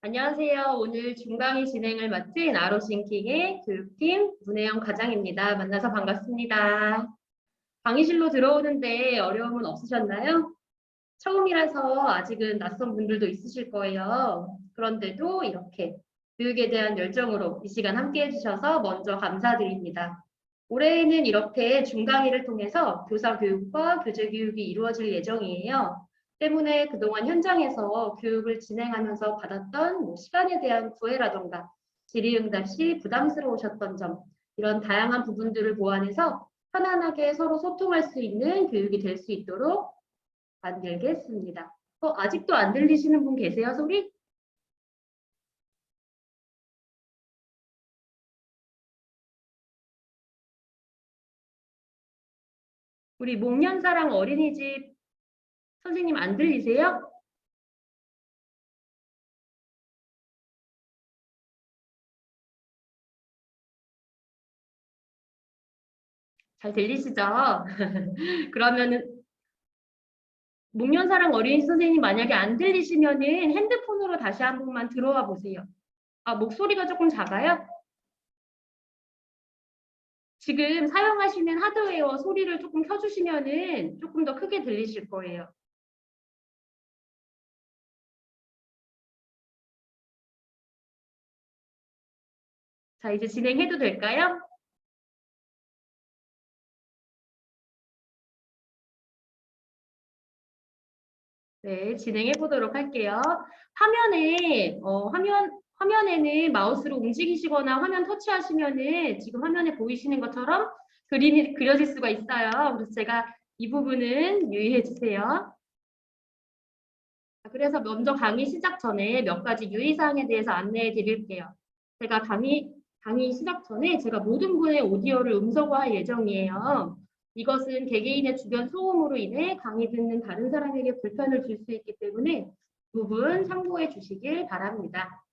안녕하세요. 오늘 중강의 진행을 맡은 아로싱킹의 교육팀 문혜영 과장입니다. 만나서 반갑습니다. 강의실로 들어오는데 어려움은 없으셨나요? 처음이라서 아직은 낯선 분들도 있으실 거예요. 그런데도 이렇게 교육에 대한 열정으로 이 시간 함께 해주셔서 먼저 감사드립니다. 올해에는 이렇게 중강의를 통해서 교사 교육과 교재 교육이 이루어질 예정이에요. 때문에 그동안 현장에서 교육을 진행하면서 받았던 시간에 대한 구애라던가 질의응답 시 부담스러우셨던 점, 이런 다양한 부분들을 보완해서 편안하게 서로 소통할 수 있는 교육이 될 수 있도록 만들겠습니다. 아직도 안 들리시는 분 계세요, 소리? 우리 목련사랑 어린이집 선생님 안 들리세요? 잘 들리시죠? 그러면은 목련사랑 어린이집 선생님 만약에 안 들리시면은 핸드폰으로 다시 한 번만 들어와 보세요. 아, 목소리가 조금 작아요? 지금 사용하시는 하드웨어 소리를 조금 켜주시면은 조금 더 크게 들리실 거예요. 자, 이제 진행해도 될까요? 네, 진행해 보도록 할게요. 화면에는 마우스로 움직이시거나 화면 터치하시면은 지금 화면에 보이시는 것처럼 그림이 그려질 수가 있어요. 그래서 제가 이 부분은 유의해 주세요. 그래서 먼저 강의 시작 전에 몇 가지 유의사항에 대해서 안내해 드릴게요. 제가 강의 시작 전에 제가 모든 분의 오디오를 음성화할 예정이에요. 이것은 개개인의 주변 소음으로 인해 강의 듣는 다른 사람에게 불편을 줄 수 있기 때문에 부분 참고해 주시길 바랍니다.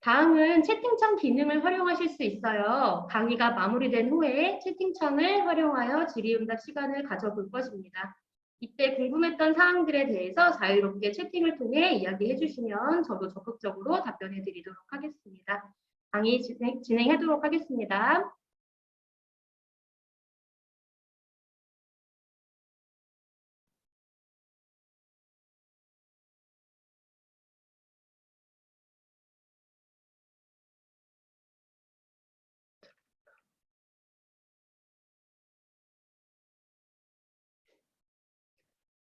다음은 채팅창 기능을 활용하실 수 있어요. 강의가 마무리된 후에 채팅창을 활용하여 질의응답 시간을 가져볼 것입니다. 이때 궁금했던 사항들에 대해서 자유롭게 채팅을 통해 이야기해 주시면 저도 적극적으로 답변해 드리도록 하겠습니다. 강의 진행하도록 하겠습니다.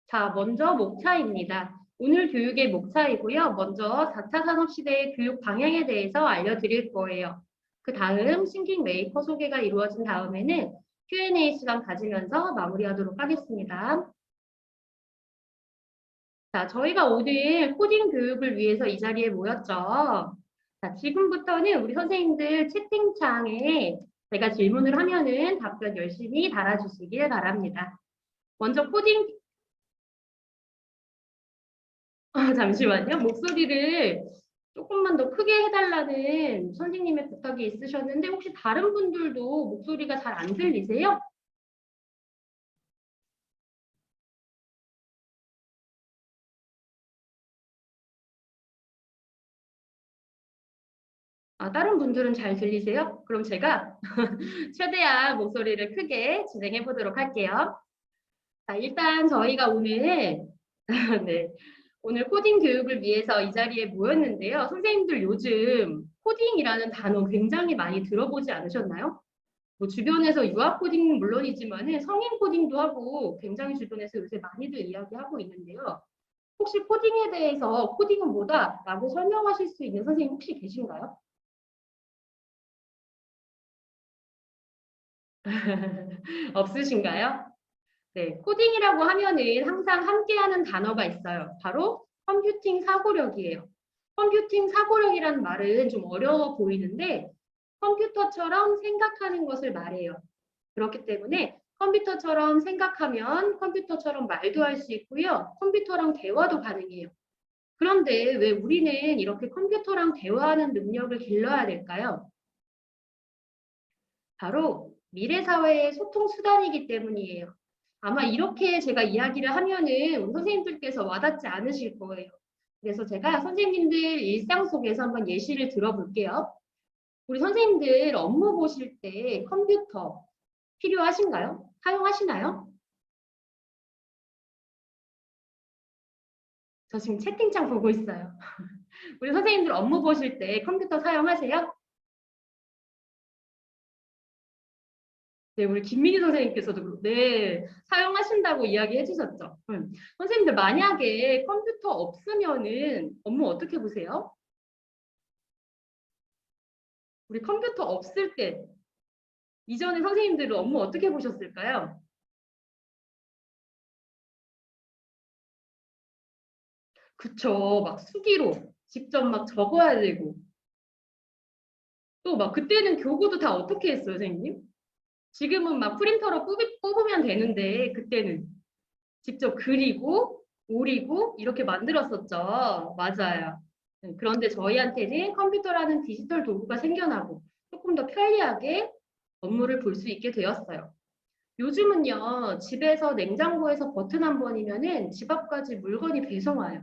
자, 먼저 목차입니다. 오늘 교육의 목차이고요. 먼저 4차 산업시대의 교육 방향에 대해서 알려드릴 거예요. 그 다음 싱킹 메이커 소개가 이루어진 다음에는 Q&A 시간 가지면서 마무리하도록 하겠습니다. 자, 저희가 오늘 코딩 교육을 위해서 이 자리에 모였죠. 자, 지금부터는 우리 선생님들 채팅창에 제가 질문을 하면은 답변 열심히 달아주시길 바랍니다. 먼저 코딩 잠시만요. 목소리를 조금만 더 크게 해달라는 선생님의 부탁이 있으셨는데 혹시 다른 분들도 목소리가 잘 안 들리세요? 아, 다른 분들은 잘 들리세요? 그럼 제가 최대한 목소리를 크게 진행해 보도록 할게요. 자, 일단 저희가 오늘 네, 오늘 코딩 교육을 위해서 이 자리에 모였는데요. 선생님들 요즘 코딩이라는 단어 굉장히 많이 들어보지 않으셨나요? 뭐 주변에서 유아 코딩은 물론이지만 성인 코딩도 하고 굉장히 주변에서 요새 많이들 이야기하고 있는데요. 혹시 코딩에 대해서 코딩은 뭐다? 라고 설명하실 수 있는 선생님 혹시 계신가요? 없으신가요? 네, 코딩이라고 하면은 항상 함께하는 단어가 있어요. 바로 컴퓨팅 사고력이에요. 컴퓨팅 사고력이라는 말은 좀 어려워 보이는데 컴퓨터처럼 생각하는 것을 말해요. 그렇기 때문에 컴퓨터처럼 생각하면 컴퓨터처럼 말도 할 수 있고요. 컴퓨터랑 대화도 가능해요. 그런데 왜 우리는 이렇게 컴퓨터랑 대화하는 능력을 길러야 될까요? 바로 미래 사회의 소통 수단이기 때문이에요. 아마 이렇게 제가 이야기를 하면은 우리 선생님들께서 와닿지 않으실 거예요. 그래서 제가 선생님들 일상 속에서 한번 예시를 들어볼게요. 우리 선생님들 업무 보실 때 컴퓨터 필요하신가요? 사용하시나요? 저 지금 채팅창 보고 있어요. 우리 선생님들 업무 보실 때 컴퓨터 사용하세요? 네, 우리 김민희 선생님께서도 네, 사용하신다고 이야기해 주셨죠. 선생님들 만약에 컴퓨터 없으면은 업무 어떻게 보세요? 우리 컴퓨터 없을 때 이전에 선생님들은 업무 어떻게 보셨을까요? 그쵸, 막 수기로 직접 막 적어야 되고 또 막 그때는 교구도 다 어떻게 했어요, 선생님? 지금은 막 프린터로 뽑으면 되는데 그때는 직접 그리고 오리고 이렇게 만들었었죠. 맞아요. 그런데 저희한테는 컴퓨터라는 디지털 도구가 생겨나고 조금 더 편리하게 업무를 볼 수 있게 되었어요. 요즘은요, 집에서 냉장고에서 버튼 한 번이면은 집 앞까지 물건이 배송 와요.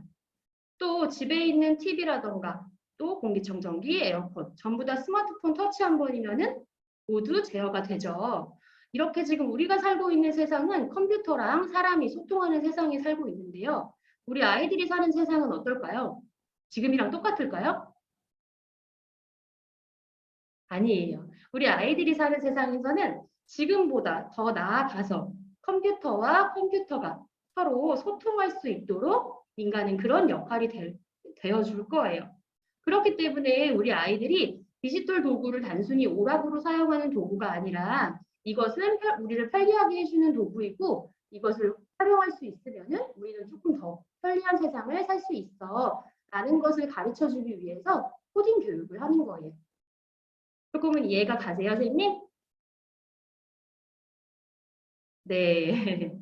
또 집에 있는 TV라던가 또 공기청정기, 에어컨 전부 다 스마트폰 터치 한 번이면은 모두 제어가 되죠. 이렇게 지금 우리가 살고 있는 세상은 컴퓨터랑 사람이 소통하는 세상에 살고 있는데요. 우리 아이들이 사는 세상은 어떨까요? 지금이랑 똑같을까요? 아니에요. 우리 아이들이 사는 세상에서는 지금보다 더 나아가서 컴퓨터와 컴퓨터가 서로 소통할 수 있도록 인간은 그런 역할이 되어줄 거예요. 그렇기 때문에 우리 아이들이 디지털 도구를 단순히 오락으로 사용하는 도구가 아니라 이것은 우리를 편리하게 해주는 도구이고 이것을 활용할 수 있으면은 우리는 조금 더 편리한 세상을 살 수 있어 라는 것을 가르쳐 주기 위해서 코딩 교육을 하는 거예요. 조금은 이해가 가세요, 선생님? 네.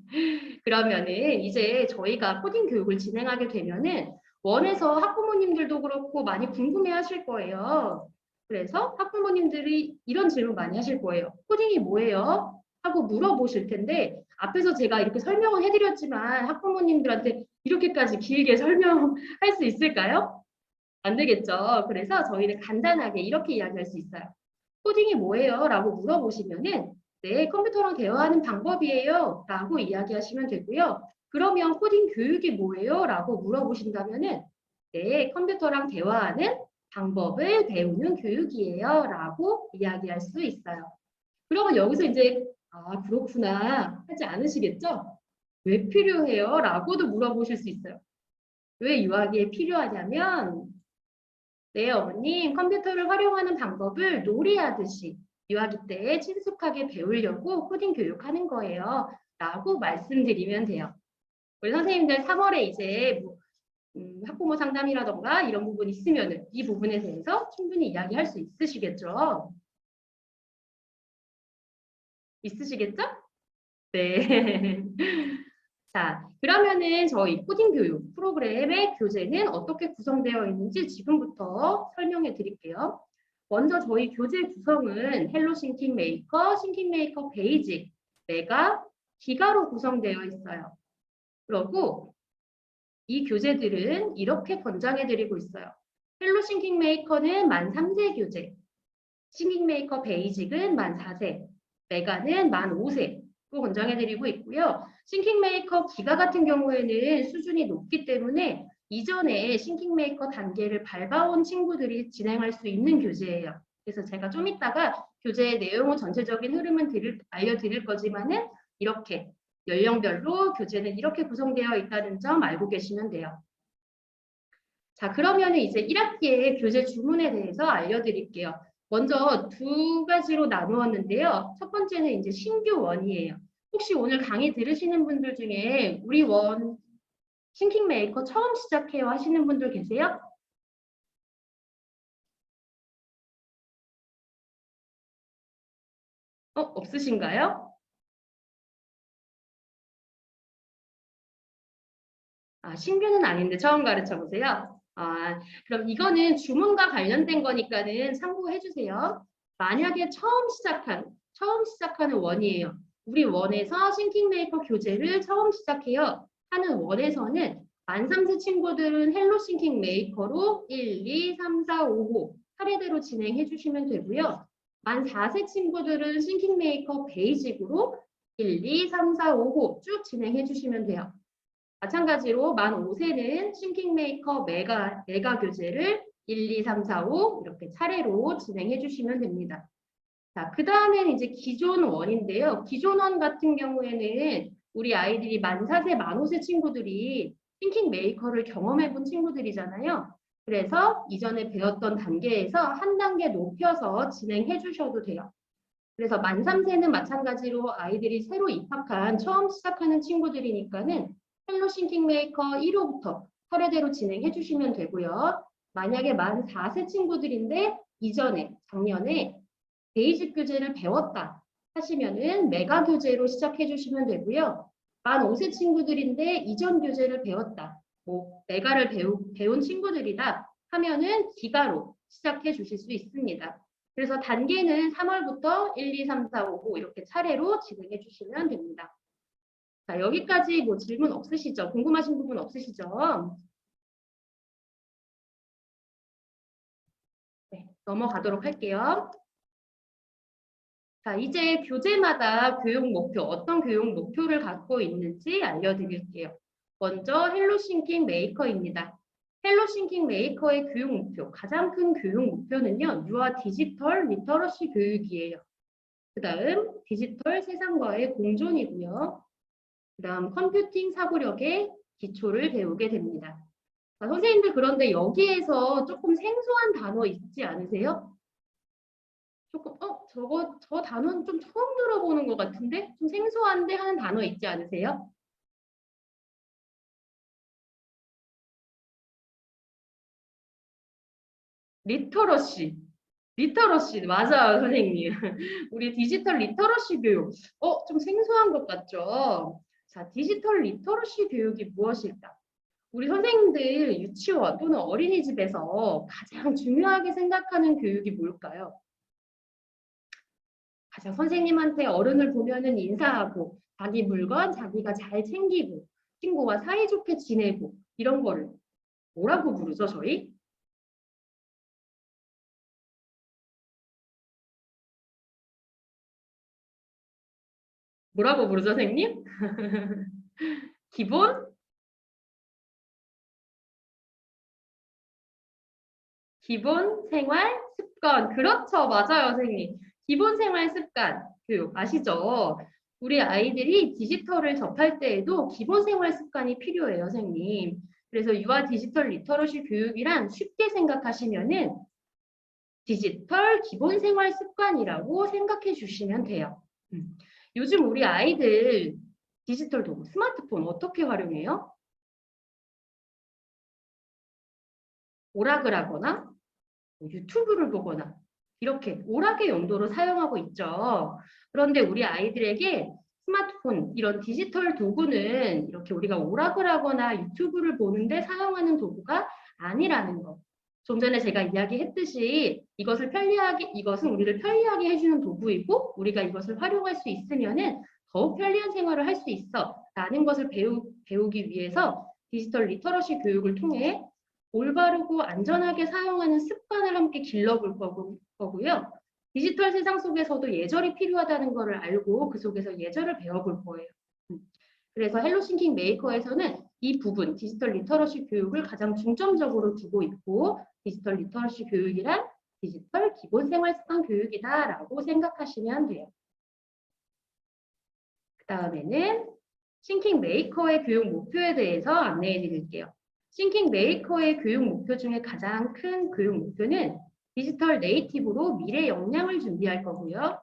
그러면은 이제 저희가 코딩 교육을 진행하게 되면은 원에서 학부모님들도 그렇고 많이 궁금해 하실 거예요. 그래서 학부모님들이 이런 질문 많이 하실 거예요. 코딩이 뭐예요? 하고 물어보실 텐데 앞에서 제가 이렇게 설명을 해드렸지만 학부모님들한테 이렇게까지 길게 설명할 수 있을까요? 안 되겠죠. 그래서 저희는 간단하게 이렇게 이야기할 수 있어요. 코딩이 뭐예요? 라고 물어보시면은 네, 컴퓨터랑 대화하는 방법이에요. 라고 이야기하시면 되고요. 그러면 코딩 교육이 뭐예요? 라고 물어보신다면은 네, 컴퓨터랑 대화하는 방법을 배우는 교육이에요. 라고 이야기할 수 있어요. 그러면 여기서 이제 아, 그렇구나 하지 않으시겠죠? 왜 필요해요? 라고도 물어보실 수 있어요. 왜 유아기에 필요하냐면 네, 어머님, 컴퓨터를 활용하는 방법을 놀이하듯이 유아기 때 친숙하게 배우려고 코딩 교육하는 거예요. 라고 말씀드리면 돼요. 우리 선생님들 3월에 이제 뭐, 학부모 상담이라던가 이런 부분 있으면은 이 부분에 대해서 충분히 이야기할 수 있으시겠죠? 있으시겠죠? 네. 자, 그러면은 저희 코딩 교육 프로그램의 교재는 어떻게 구성되어 있는지 지금부터 설명해 드릴게요. 먼저 저희 교재 구성은 헬로 싱킹 메이커, 싱킹 메이커 베이직, 메가, 기가로 구성되어 있어요. 그리고 이 교재들은 이렇게 권장해 드리고 있어요. 헬로 싱킹 메이커는 만 3세 교재, 싱킹 메이커 베이직은 만 4세, 메가는 만 5세 로 권장해드리고 있고요. 싱킹 메이커 기가 같은 경우에는 수준이 높기 때문에 이전에 싱킹 메이커 단계를 밟아온 친구들이 진행할 수 있는 교재예요. 그래서 제가 좀 이따가 교재의 내용은 전체적인 흐름은 알려드릴 거지만은 이렇게 연령별로 교재는 이렇게 구성되어 있다는 점 알고 계시면 돼요. 자, 그러면은 이제 1학기의 교재 주문에 대해서 알려드릴게요. 먼저 두 가지로 나누었는데요. 첫 번째는 이제 신규 원이에요. 혹시 오늘 강의 들으시는 분들 중에 우리 원 싱킹 메이커 처음 시작해요 하시는 분들 계세요? 없으신가요? 아, 신규는 아닌데 처음 가르쳐 보세요. 아, 그럼 이거는 주문과 관련된 거니까는 참고해 주세요. 만약에 처음 시작하는 원이에요. 우리 원에서 싱킹 메이커 교재를 처음 시작해요. 하는 원에서는 만 3세 친구들은 헬로 싱킹 메이커로 1, 2, 3, 4, 5호 차례대로 진행해 주시면 되고요. 만 4세 친구들은 싱킹 메이커 베이직으로 1, 2, 3, 4, 5호 쭉 진행해 주시면 돼요. 마찬가지로 만 5세는 싱킹 메이커 메가 교재를 1, 2, 3, 4, 5 이렇게 차례로 진행해 주시면 됩니다. 자, 그 다음에는 이제 기존 원인데요. 기존 원 같은 경우에는 우리 아이들이 만 4세, 만 5세 친구들이 싱킹 메이커를 경험해 본 친구들이잖아요. 그래서 이전에 배웠던 단계에서 한 단계 높여서 진행해 주셔도 돼요. 그래서 만 3세는 마찬가지로 아이들이 새로 입학한 처음 시작하는 친구들이니까는 헬로 싱킹 메이커 1호부터 차례대로 진행해 주시면 되고요. 만약에 만 4세 친구들인데 이전에 작년에 베이직 교재를 배웠다 하시면은 메가 교재로 시작해 주시면 되고요. 만 5세 친구들인데 이전 교재를 배웠다. 뭐 메가를 배운 친구들이다 하면은 기가로 시작해 주실 수 있습니다. 그래서 단계는 3월부터 1, 2, 3, 4, 5, 5 이렇게 차례로 진행해 주시면 됩니다. 자, 여기까지 뭐 질문 없으시죠? 궁금하신 부분 없으시죠? 네, 넘어가도록 할게요. 자, 이제 교재마다 교육 목표, 어떤 교육 목표를 갖고 있는지 알려드릴게요. 먼저 헬로 싱킹 메이커입니다. 헬로 싱킹 메이커의 교육 목표, 가장 큰 교육 목표는요. 유아 디지털 리터러시 교육이에요. 그 다음 디지털 세상과의 공존이고요. 그 다음 컴퓨팅 사고력의 기초를 배우게 됩니다. 자, 선생님들 그런데 여기에서 조금 생소한 단어 있지 않으세요? 조금 저 단어는 좀 처음 들어보는 것 같은데 좀 생소한데 하는 단어 있지 않으세요? 리터러시. 리터러시 맞아요, 선생님. 우리 디지털 리터러시 교육. 좀 생소한 것 같죠? 자, 디지털 리터러시 교육이 무엇일까? 우리 선생님들 유치원 또는 어린이집에서 가장 중요하게 생각하는 교육이 뭘까요? 가장 선생님한테 어른을 보면은 인사하고 자기 물건 자기가 잘 챙기고 친구와 사이좋게 지내고 이런 거를 뭐라고 부르죠, 저희? 뭐라고 부르죠, 선생님? 기본? 기본 생활 습관. 그렇죠. 맞아요, 선생님. 기본 생활 습관 교육 아시죠? 우리 아이들이 디지털을 접할 때에도 기본 생활 습관이 필요해요, 선생님. 그래서 유아 디지털 리터러시 교육이란 쉽게 생각하시면은 디지털 기본 생활 습관이라고 생각해 주시면 돼요. 요즘 우리 아이들 디지털 도구, 스마트폰 어떻게 활용해요? 오락을 하거나 유튜브를 보거나 이렇게 오락의 용도로 사용하고 있죠. 그런데 우리 아이들에게 스마트폰, 이런 디지털 도구는 이렇게 우리가 오락을 하거나 유튜브를 보는데 사용하는 도구가 아니라는 거. 좀 전에 제가 이야기했듯이 이것은 우리를 편리하게 해주는 도구이고 우리가 이것을 활용할 수 있으면은 더욱 편리한 생활을 할 수 있어 라는 것을 배우기 위해서 디지털 리터러시 교육을 통해 올바르고 안전하게 사용하는 습관을 함께 길러볼 거고요. 디지털 세상 속에서도 예절이 필요하다는 것을 알고 그 속에서 예절을 배워볼 거예요. 그래서 헬로싱킹 메이커에서는 이 부분, 디지털 리터러시 교육을 가장 중점적으로 두고 있고 디지털 리터러시 교육이란 디지털 기본 생활 습관 교육이다라고 생각하시면 돼요. 그 다음에는 싱킹 메이커의 교육 목표에 대해서 안내해 드릴게요. 싱킹 메이커의 교육 목표 중에 가장 큰 교육 목표는 디지털 네이티브로 미래 역량을 준비할 거고요.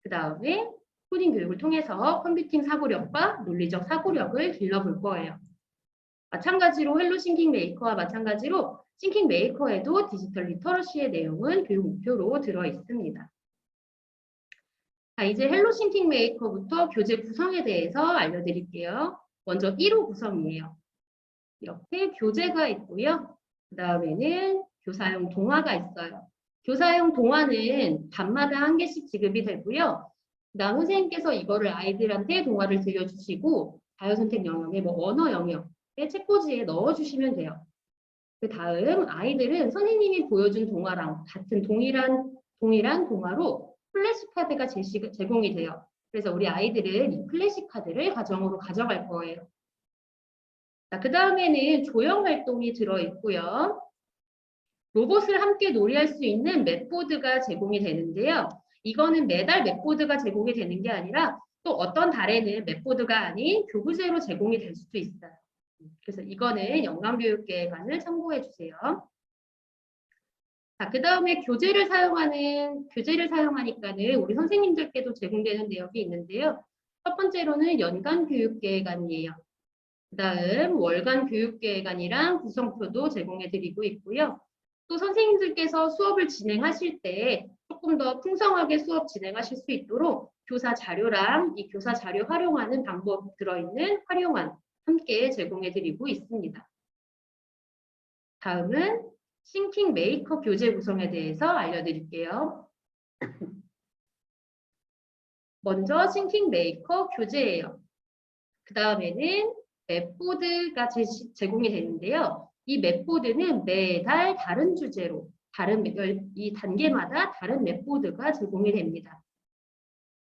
그 다음에 코딩 교육을 통해서 컴퓨팅 사고력과 논리적 사고력을 길러볼 거예요. 마찬가지로 헬로 싱킹 메이커와 마찬가지로 싱킹 메이커에도 디지털 리터러시의 내용은 교육 목표로 들어 있습니다. 자, 이제 헬로 싱킹 메이커부터 교재 구성에 대해서 알려드릴게요. 먼저 1호 구성이에요. 이렇게 교재가 있고요. 그 다음에는 교사용 동화가 있어요. 교사용 동화는 밤마다 한 개씩 지급이 되고요. 그 다음 선생님께서 이거를 아이들한테 동화를 들려주시고 자유선택 영역에 뭐 언어 영역 책꽂이에 넣어주시면 돼요. 그 다음 아이들은 선생님이 보여준 동화랑 같은 동일한 동화로 플래시카드가 제공이 돼요. 그래서 우리 아이들은 이 플래시카드를 가정으로 가져갈 거예요. 자, 그 다음에는 조형 활동이 들어있고요. 로봇을 함께 놀이할 수 있는 맵보드가 제공이 되는데요. 이거는 매달 맵보드가 제공이 되는 게 아니라 또 어떤 달에는 맵보드가 아닌 교부제로 제공이 될 수도 있어요. 그래서 이거는 영광교육계획안을 참고해 주세요. 자, 그 다음에 교재를 사용하니까는 우리 선생님들께도 제공되는 내역이 있는데요. 첫 번째로는 연간교육계획안이에요. 그 다음 월간교육계획안이랑 구성표도 제공해 드리고 있고요. 또 선생님들께서 수업을 진행하실 때 조금 더 풍성하게 수업 진행하실 수 있도록 교사 자료랑 이 교사 자료 활용하는 방법 들어있는 활용안 함께 제공해 드리고 있습니다. 다음은 싱킹 메이커 교재 구성에 대해서 알려드릴게요. 먼저 싱킹 메이커 교재예요. 그 다음에는 맵보드가 제공이 되는데요. 이 맵보드는 매달 다른 주제로 이 단계마다 다른 맵보드가 제공이 됩니다.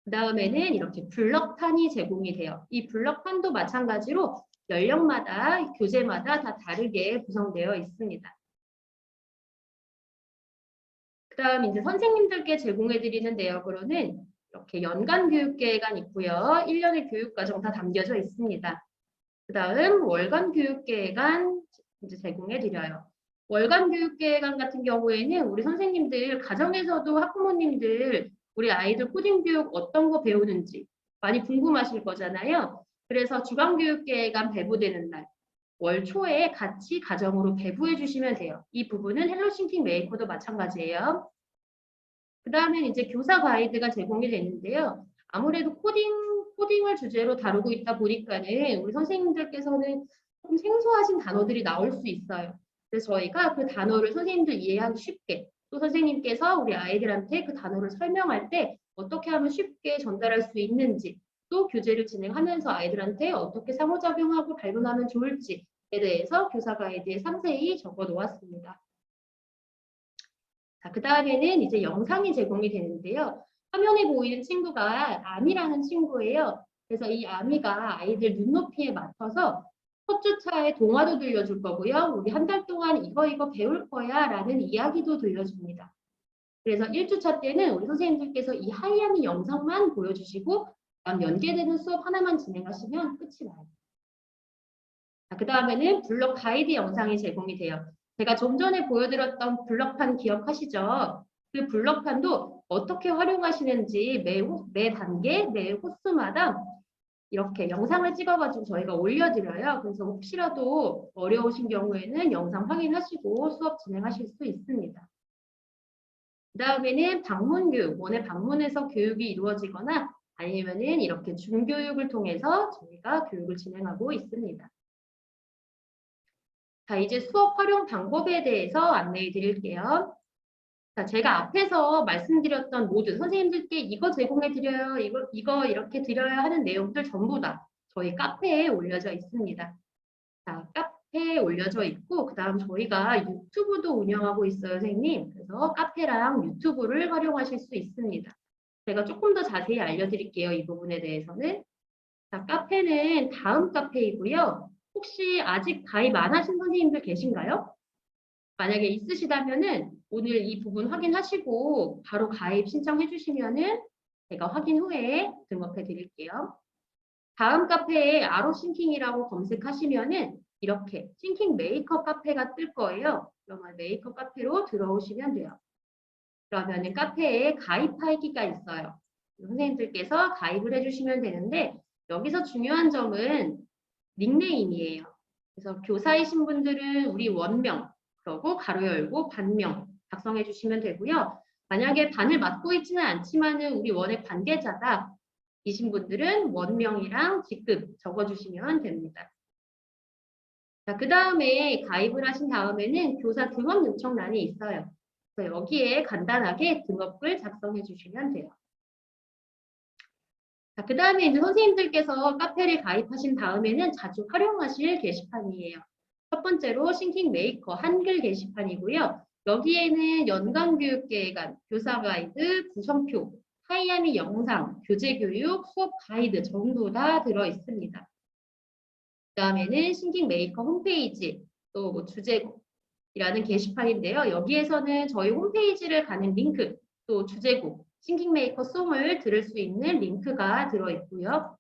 그 다음에는 이렇게 블럭판이 제공이 돼요. 이 블럭판도 마찬가지로 연령마다 교재마다 다 다르게 구성되어 있습니다. 그 다음 이제 선생님들께 제공해 드리는 내역으로는 이렇게 연간 교육계획안 있고요. 1년의 교육과정 다 담겨져 있습니다. 그 다음 월간 교육계획안 이제 제공해 드려요. 월간 교육계획안 같은 경우에는 우리 선생님들 가정에서도 학부모님들 우리 아이들 코딩 교육 어떤 거 배우는지 많이 궁금하실 거잖아요. 그래서 주간교육계획안 배부되는 날 월 초에 같이 가정으로 배부해 주시면 돼요. 이 부분은 헬로 싱킹 메이커도 마찬가지예요. 그 다음에 이제 교사 가이드가 제공이 되는데요. 아무래도 코딩을 주제로 다루고 있다 보니까는 우리 선생님들께서는 좀 생소하신 단어들이 나올 수 있어요. 그래서 저희가 그 단어를 선생님들 이해하기 쉽게 또 선생님께서 우리 아이들한테 그 단어를 설명할 때 어떻게 하면 쉽게 전달할 수 있는지 또 교재를 진행하면서 아이들한테 어떻게 상호작용하고 발론하면 좋을지에 대해서 교사 가이드에 상세히 적어 놓았습니다. 자, 그 다음에는 이제 영상이 제공이 되는데요. 화면에 보이는 친구가 아미라는 친구예요. 그래서 이 아미가 아이들 눈높이에 맞춰서 첫 주차에 동화도 들려줄 거고요. 우리 한 달 동안 이거 배울 거야 라는 이야기도 들려줍니다. 그래서 1주차 때는 우리 선생님들께서 이 하이아미 영상만 보여주시고 연계되는 수업 하나만 진행하시면 끝이 나요. 그 다음에는 블럭 가이드 영상이 제공이 돼요. 제가 좀 전에 보여드렸던 블럭판 기억하시죠? 그 블럭판도 어떻게 활용하시는지 매 단계, 매 호수마다 이렇게 영상을 찍어가지고 저희가 올려드려요. 그래서 혹시라도 어려우신 경우에는 영상 확인하시고 수업 진행하실 수 있습니다. 그 다음에는 방문교육, 원에 방문해서 교육이 이루어지거나 아니면은 이렇게 중교육을 통해서 저희가 교육을 진행하고 있습니다. 자, 이제 수업 활용 방법에 대해서 안내해 드릴게요. 자, 제가 앞에서 말씀드렸던 모든 선생님들께 이거 제공해 드려요, 이거 이렇게 드려야 하는 내용들 전부 다 저희 카페에 올려져 있습니다. 자, 카페에 올려져 있고, 그 다음 저희가 유튜브도 운영하고 있어요, 선생님. 그래서 카페랑 유튜브를 활용하실 수 있습니다. 제가 조금 더 자세히 알려드릴게요, 이 부분에 대해서는. 자, 카페는 다음 카페이고요. 혹시 아직 가입 안 하신 선생님들 계신가요? 만약에 있으시다면은 오늘 이 부분 확인하시고 바로 가입 신청해 주시면은 제가 확인 후에 등록해 드릴게요. 다음 카페에 아로 싱킹이라고 검색하시면은 이렇게 싱킹 메이커 카페가 뜰 거예요. 그러면 메이커 카페로 들어오시면 돼요. 그러면은 카페에 가입하기가 있어요. 선생님들께서 가입을 해주시면 되는데 여기서 중요한 점은 닉네임이에요. 그래서 교사이신 분들은 우리 원명, 그리고 가로 열고 반명 작성해 주시면 되고요. 만약에 반을 맡고 있지는 않지만은 우리 원의 관계자다 이신 분들은 원명이랑 직급 적어주시면 됩니다. 자, 그 다음에 가입을 하신 다음에는 교사 등업 요청란이 있어요. 그래서 여기에 간단하게 등업글 작성해 주시면 돼요. 자, 그 다음에 이제 선생님들께서 카페를 가입하신 다음에는 자주 활용하실 게시판이에요. 첫 번째로 싱킹 메이커 한글 게시판이고요. 여기에는 연간교육계획안, 교사 가이드, 구성표, 하이아미 영상, 교재 교육, 수업 가이드 전부 다 들어 있습니다. 그 다음에는 싱킹 메이커 홈페이지, 또 뭐 주제곡이라는 게시판인데요. 여기에서는 저희 홈페이지를 가는 링크, 또 주제곡, 싱킹 메이커 송을 들을 수 있는 링크가 들어 있고요.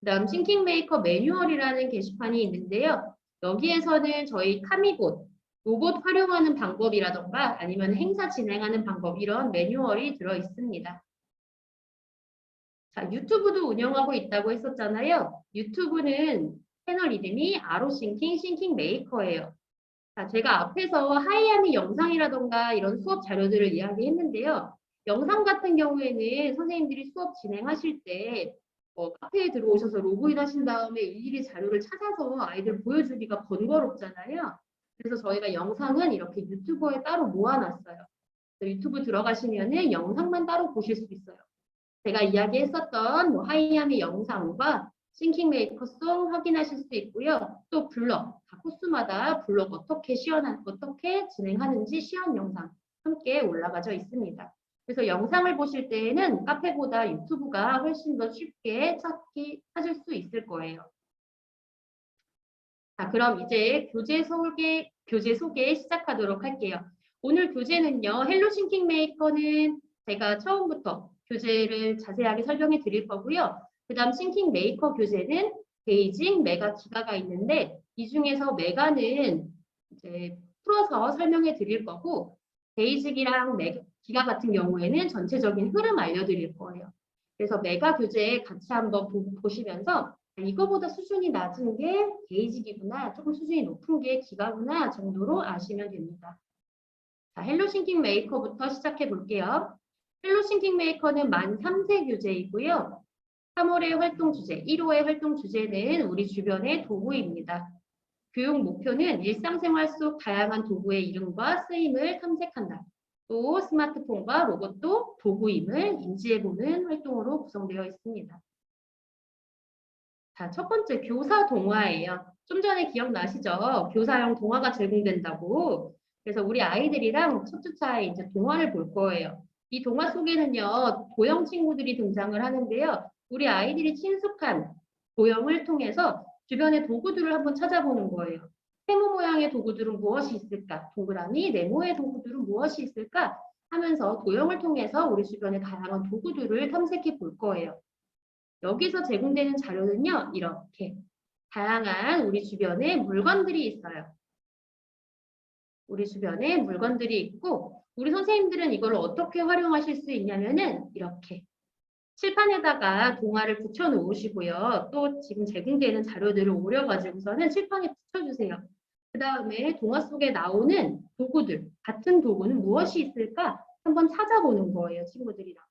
그 다음 싱킹 메이커 매뉴얼이라는 게시판이 있는데요. 여기에서는 저희 카미봇, 로봇 활용하는 방법이라던가 아니면 행사 진행하는 방법 이런 매뉴얼이 들어 있습니다. 자, 유튜브도 운영하고 있다고 했었잖아요. 유튜브는 채널 이름이 아로싱킹 싱킹 메이커예요. 자, 제가 앞에서 하이아미 영상이라던가 이런 수업 자료들을 이야기했는데요. 영상 같은 경우에는 선생님들이 수업 진행하실 때 카페에 들어오셔서 로그인 하신 다음에 일일이 자료를 찾아서 아이들 보여주기가 번거롭잖아요. 그래서 저희가 영상은 이렇게 유튜브에 따로 모아놨어요. 유튜브 들어가시면은 영상만 따로 보실 수 있어요. 제가 이야기했었던 뭐 하이아미 영상과 싱킹 메이커송 확인하실 수 있고요. 또 블럭, 각 코스마다 블럭 어떻게 진행하는지 시연 영상 함께 올라가져 있습니다. 그래서 영상을 보실 때에는 카페보다 유튜브가 훨씬 더 쉽게 찾을 수 있을 거예요. 자, 그럼 이제 교재 소개 시작하도록 할게요. 오늘 교재는요. 헬로 싱킹 메이커는 제가 처음부터 교재를 자세하게 설명해 드릴 거고요. 그 다음 싱킹 메이커 교재는 베이징, 메가, 기가가 있는데 이 중에서 메가는 이제 풀어서 설명해 드릴 거고 베이직이랑 기가 같은 경우에는 전체적인 흐름 알려드릴 거예요. 그래서 메가 교재 같이 한번 보시면서 이거보다 수준이 낮은 게 베이직이구나, 조금 수준이 높은 게 기가구나 정도로 아시면 됩니다. 자, 헬로 싱킹 메이커부터 시작해 볼게요. 헬로 싱킹 메이커는 만 3세 교재이고요. 3월의 활동 주제, 1호의 활동 주제는 우리 주변의 도구입니다. 교육 목표는 일상생활 속 다양한 도구의 이름과 쓰임을 탐색한다. 또 스마트폰과 로봇도 도구임을 인지해보는 활동으로 구성되어 있습니다. 자, 첫 번째 교사 동화예요. 좀 전에 기억나시죠? 교사용 동화가 제공된다고. 그래서 우리 아이들이랑 첫 주차에 이제 동화를 볼 거예요. 이 동화 속에는요, 도형 친구들이 등장을 하는데요. 우리 아이들이 친숙한 도형을 통해서 주변의 도구들을 한번 찾아보는 거예요. 세모 모양의 도구들은 무엇이 있을까? 동그라미, 네모의 도구들은 무엇이 있을까? 하면서 도형을 통해서 우리 주변의 다양한 도구들을 탐색해 볼 거예요. 여기서 제공되는 자료는요. 이렇게 다양한 우리 주변에 물건들이 있어요. 우리 주변에 물건들이 있고 우리 선생님들은 이걸 어떻게 활용하실 수 있냐면은 이렇게 칠판에다가 동화를 붙여 놓으시고요. 또 지금 제공되는 자료들을 오려가지고서는 칠판에 붙여주세요. 그 다음에 동화 속에 나오는 도구들, 같은 도구는 무엇이 있을까? 한번 찾아보는 거예요, 친구들이랑.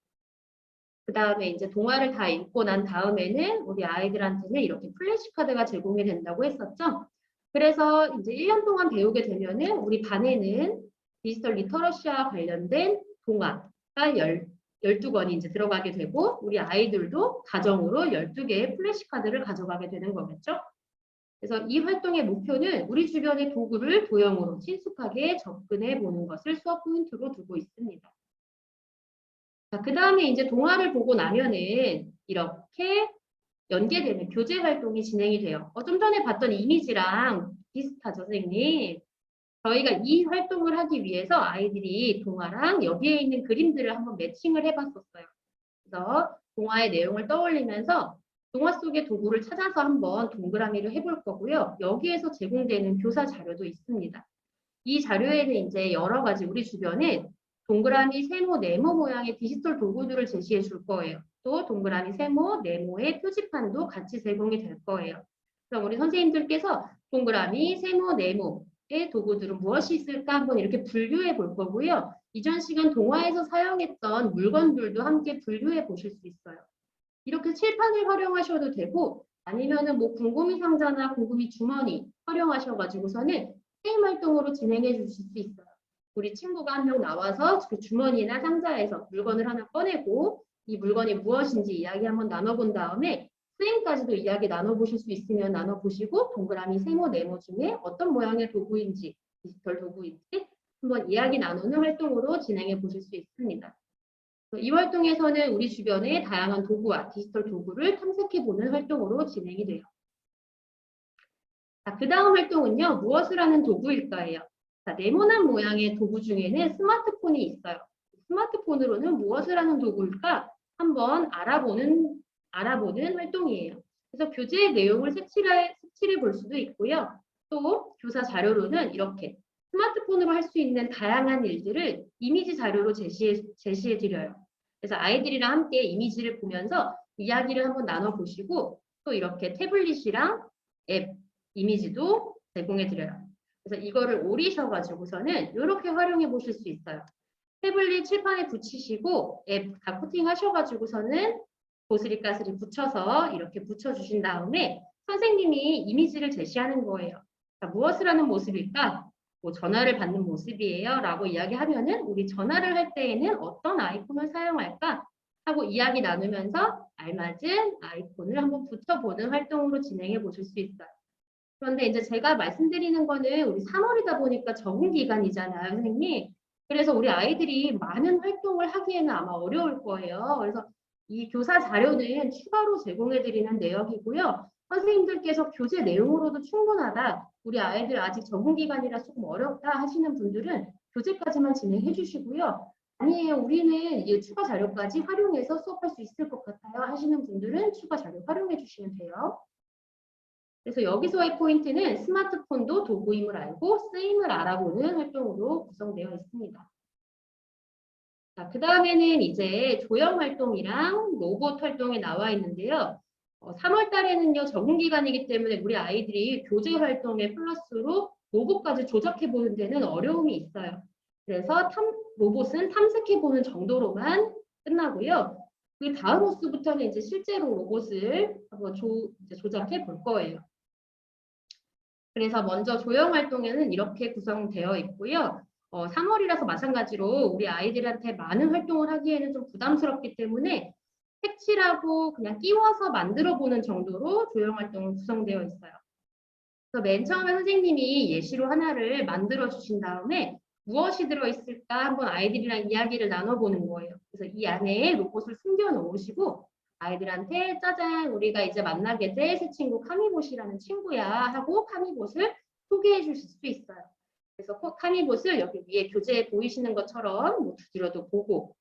그 다음에 이제 동화를 다 읽고 난 다음에는 우리 아이들한테는 이렇게 플래시카드가 제공이 된다고 했었죠. 그래서 이제 1년 동안 배우게 되면은 우리 반에는 디지털 리터러시와 관련된 동화가 12권이 이제 들어가게 되고 우리 아이들도 가정으로 12개의 플래시카드를 가져가게 되는 거겠죠. 그래서 이 활동의 목표는 우리 주변의 도구를 도형으로 친숙하게 접근해 보는 것을 수업 포인트로 두고 있습니다. 자, 그 다음에 이제 동화를 보고 나면은 이렇게 연계되는 교재 활동이 진행이 돼요. 좀 전에 봤던 이미지랑 비슷하죠, 선생님? 저희가 이 활동을 하기 위해서 아이들이 동화랑 여기에 있는 그림들을 한번 매칭을 해봤었어요. 그래서 동화의 내용을 떠올리면서 동화 속의 도구를 찾아서 한번 동그라미를 해볼 거고요. 여기에서 제공되는 교사 자료도 있습니다. 이 자료에는 이제 여러 가지 우리 주변에 동그라미, 세모, 네모 모양의 디지털 도구들을 제시해 줄 거예요. 또 동그라미, 세모, 네모의 표지판도 같이 제공이 될 거예요. 그럼 우리 선생님들께서 동그라미, 세모, 네모의 도구들은 무엇이 있을까 한번 이렇게 분류해 볼 거고요. 이전 시간 동화에서 사용했던 물건들도 함께 분류해 보실 수 있어요. 이렇게 칠판을 활용하셔도 되고 아니면은 뭐 궁금이 상자나 궁금이 주머니 활용하셔가지고서는 게임 활동으로 진행해 주실 수 있어요. 우리 친구가 한 명 나와서 그 주머니나 상자에서 물건을 하나 꺼내고 이 물건이 무엇인지 이야기 한번 나눠본 다음에 선생님까지도 이야기 나눠보실 수 있으면 나눠보시고 동그라미, 세모, 네모 중에 어떤 모양의 도구인지, 디지털 도구인지 한번 이야기 나누는 활동으로 진행해 보실 수 있습니다. 이 활동에서는 우리 주변의 다양한 도구와 디지털 도구를 탐색해 보는 활동으로 진행이 돼요. 자, 그 다음 활동은요, 무엇을 하는 도구일까요? 자, 네모난 모양의 도구 중에는 스마트폰이 있어요. 스마트폰으로는 무엇을 하는 도구일까? 한번 알아보는 활동이에요. 그래서 교재의 내용을 색칠해 볼 수도 있고요. 또 교사 자료로는 이렇게 스마트폰으로 할 수 있는 다양한 일들을 이미지 자료로 제시해 드려요. 그래서 아이들이랑 함께 이미지를 보면서 이야기를 한번 나눠보시고 또 이렇게 태블릿이랑 앱, 이미지도 제공해 드려요. 그래서 이거를 오리셔가지고서는 이렇게 활용해 보실 수 있어요. 태블릿 칠판에 붙이시고 앱 다 코팅하셔가지고서는 보스리 가스리 붙여서 이렇게 붙여주신 다음에 선생님이 이미지를 제시하는 거예요. 자, 무엇을 하는 모습일까? 뭐 전화를 받는 모습이에요 라고 이야기하면은 우리 전화를 할 때에는 어떤 아이콘을 사용할까 하고 이야기 나누면서 알맞은 아이콘을 한번 붙여보는 활동으로 진행해 보실 수 있어요. 그런데 이제 제가 말씀드리는 거는 우리 3월이다 보니까 적응 기간이잖아요, 선생님. 그래서 우리 아이들이 많은 활동을 하기에는 아마 어려울 거예요. 그래서 이 교사 자료는 추가로 제공해드리는 내역이고요. 선생님들께서 교재 내용으로도 충분하다. 우리 아이들 아직 적응 기간이라 조금 어렵다 하시는 분들은 교재까지만 진행해 주시고요. 아니에요, 우리는 이 추가 자료까지 활용해서 수업할 수 있을 것 같아요 하시는 분들은 추가 자료 활용해 주시면 돼요. 그래서 여기서의 포인트는 스마트폰도 도구임을 알고 쓰임을 알아보는 활동으로 구성되어 있습니다. 자, 그 다음에는 이제 조형 활동이랑 로봇 활동에 나와 있는데요. 3월 달에는요, 적응 기간이기 때문에 우리 아이들이 교재 활동에 플러스로 로봇까지 조작해 보는 데는 어려움이 있어요. 그래서 로봇은 탐색해 보는 정도로만 끝나고요. 그 다음 호수부터는 이제 실제로 로봇을 한번 조작해 볼 거예요. 그래서 먼저 조형 활동에는 이렇게 구성되어 있고요. 3월이라서 마찬가지로 우리 아이들한테 많은 활동을 하기에는 좀 부담스럽기 때문에 색칠하고 그냥 끼워서 만들어 보는 정도로 조형 활동은 구성되어 있어요. 그래서 맨 처음에 선생님이 예시로 하나를 만들어 주신 다음에 무엇이 들어있을까 한번 아이들이랑 이야기를 나눠보는 거예요. 그래서 이 안에 로봇을 숨겨 놓으시고 아이들한테 짜잔 우리가 이제 만나게 될 새 친구 카미봇이라는 친구야 하고 카미봇을 소개해 주실 수 있어요. 그래서 카미봇을 여기 위에 교재에 보이시는 것처럼 뭐 두드려도 보고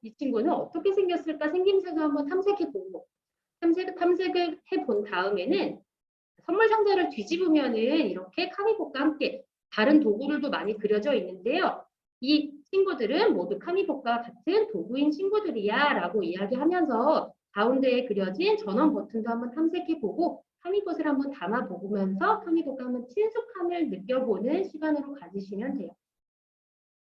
이 친구는 어떻게 생겼을까 생김새도 한번 탐색해보고 탐색을 해본 다음에는 선물 상자를 뒤집으면은 이렇게 카미봇과 함께 다른 도구들도 많이 그려져 있는데요. 이 친구들은 모두 카미봇과 같은 도구인 친구들이야 라고 이야기하면서 가운데에 그려진 전원 버튼도 한번 탐색해보고 카미봇을 한번 담아보면서 카미봇과 한번 친숙함을 느껴보는 시간으로 가지시면 돼요.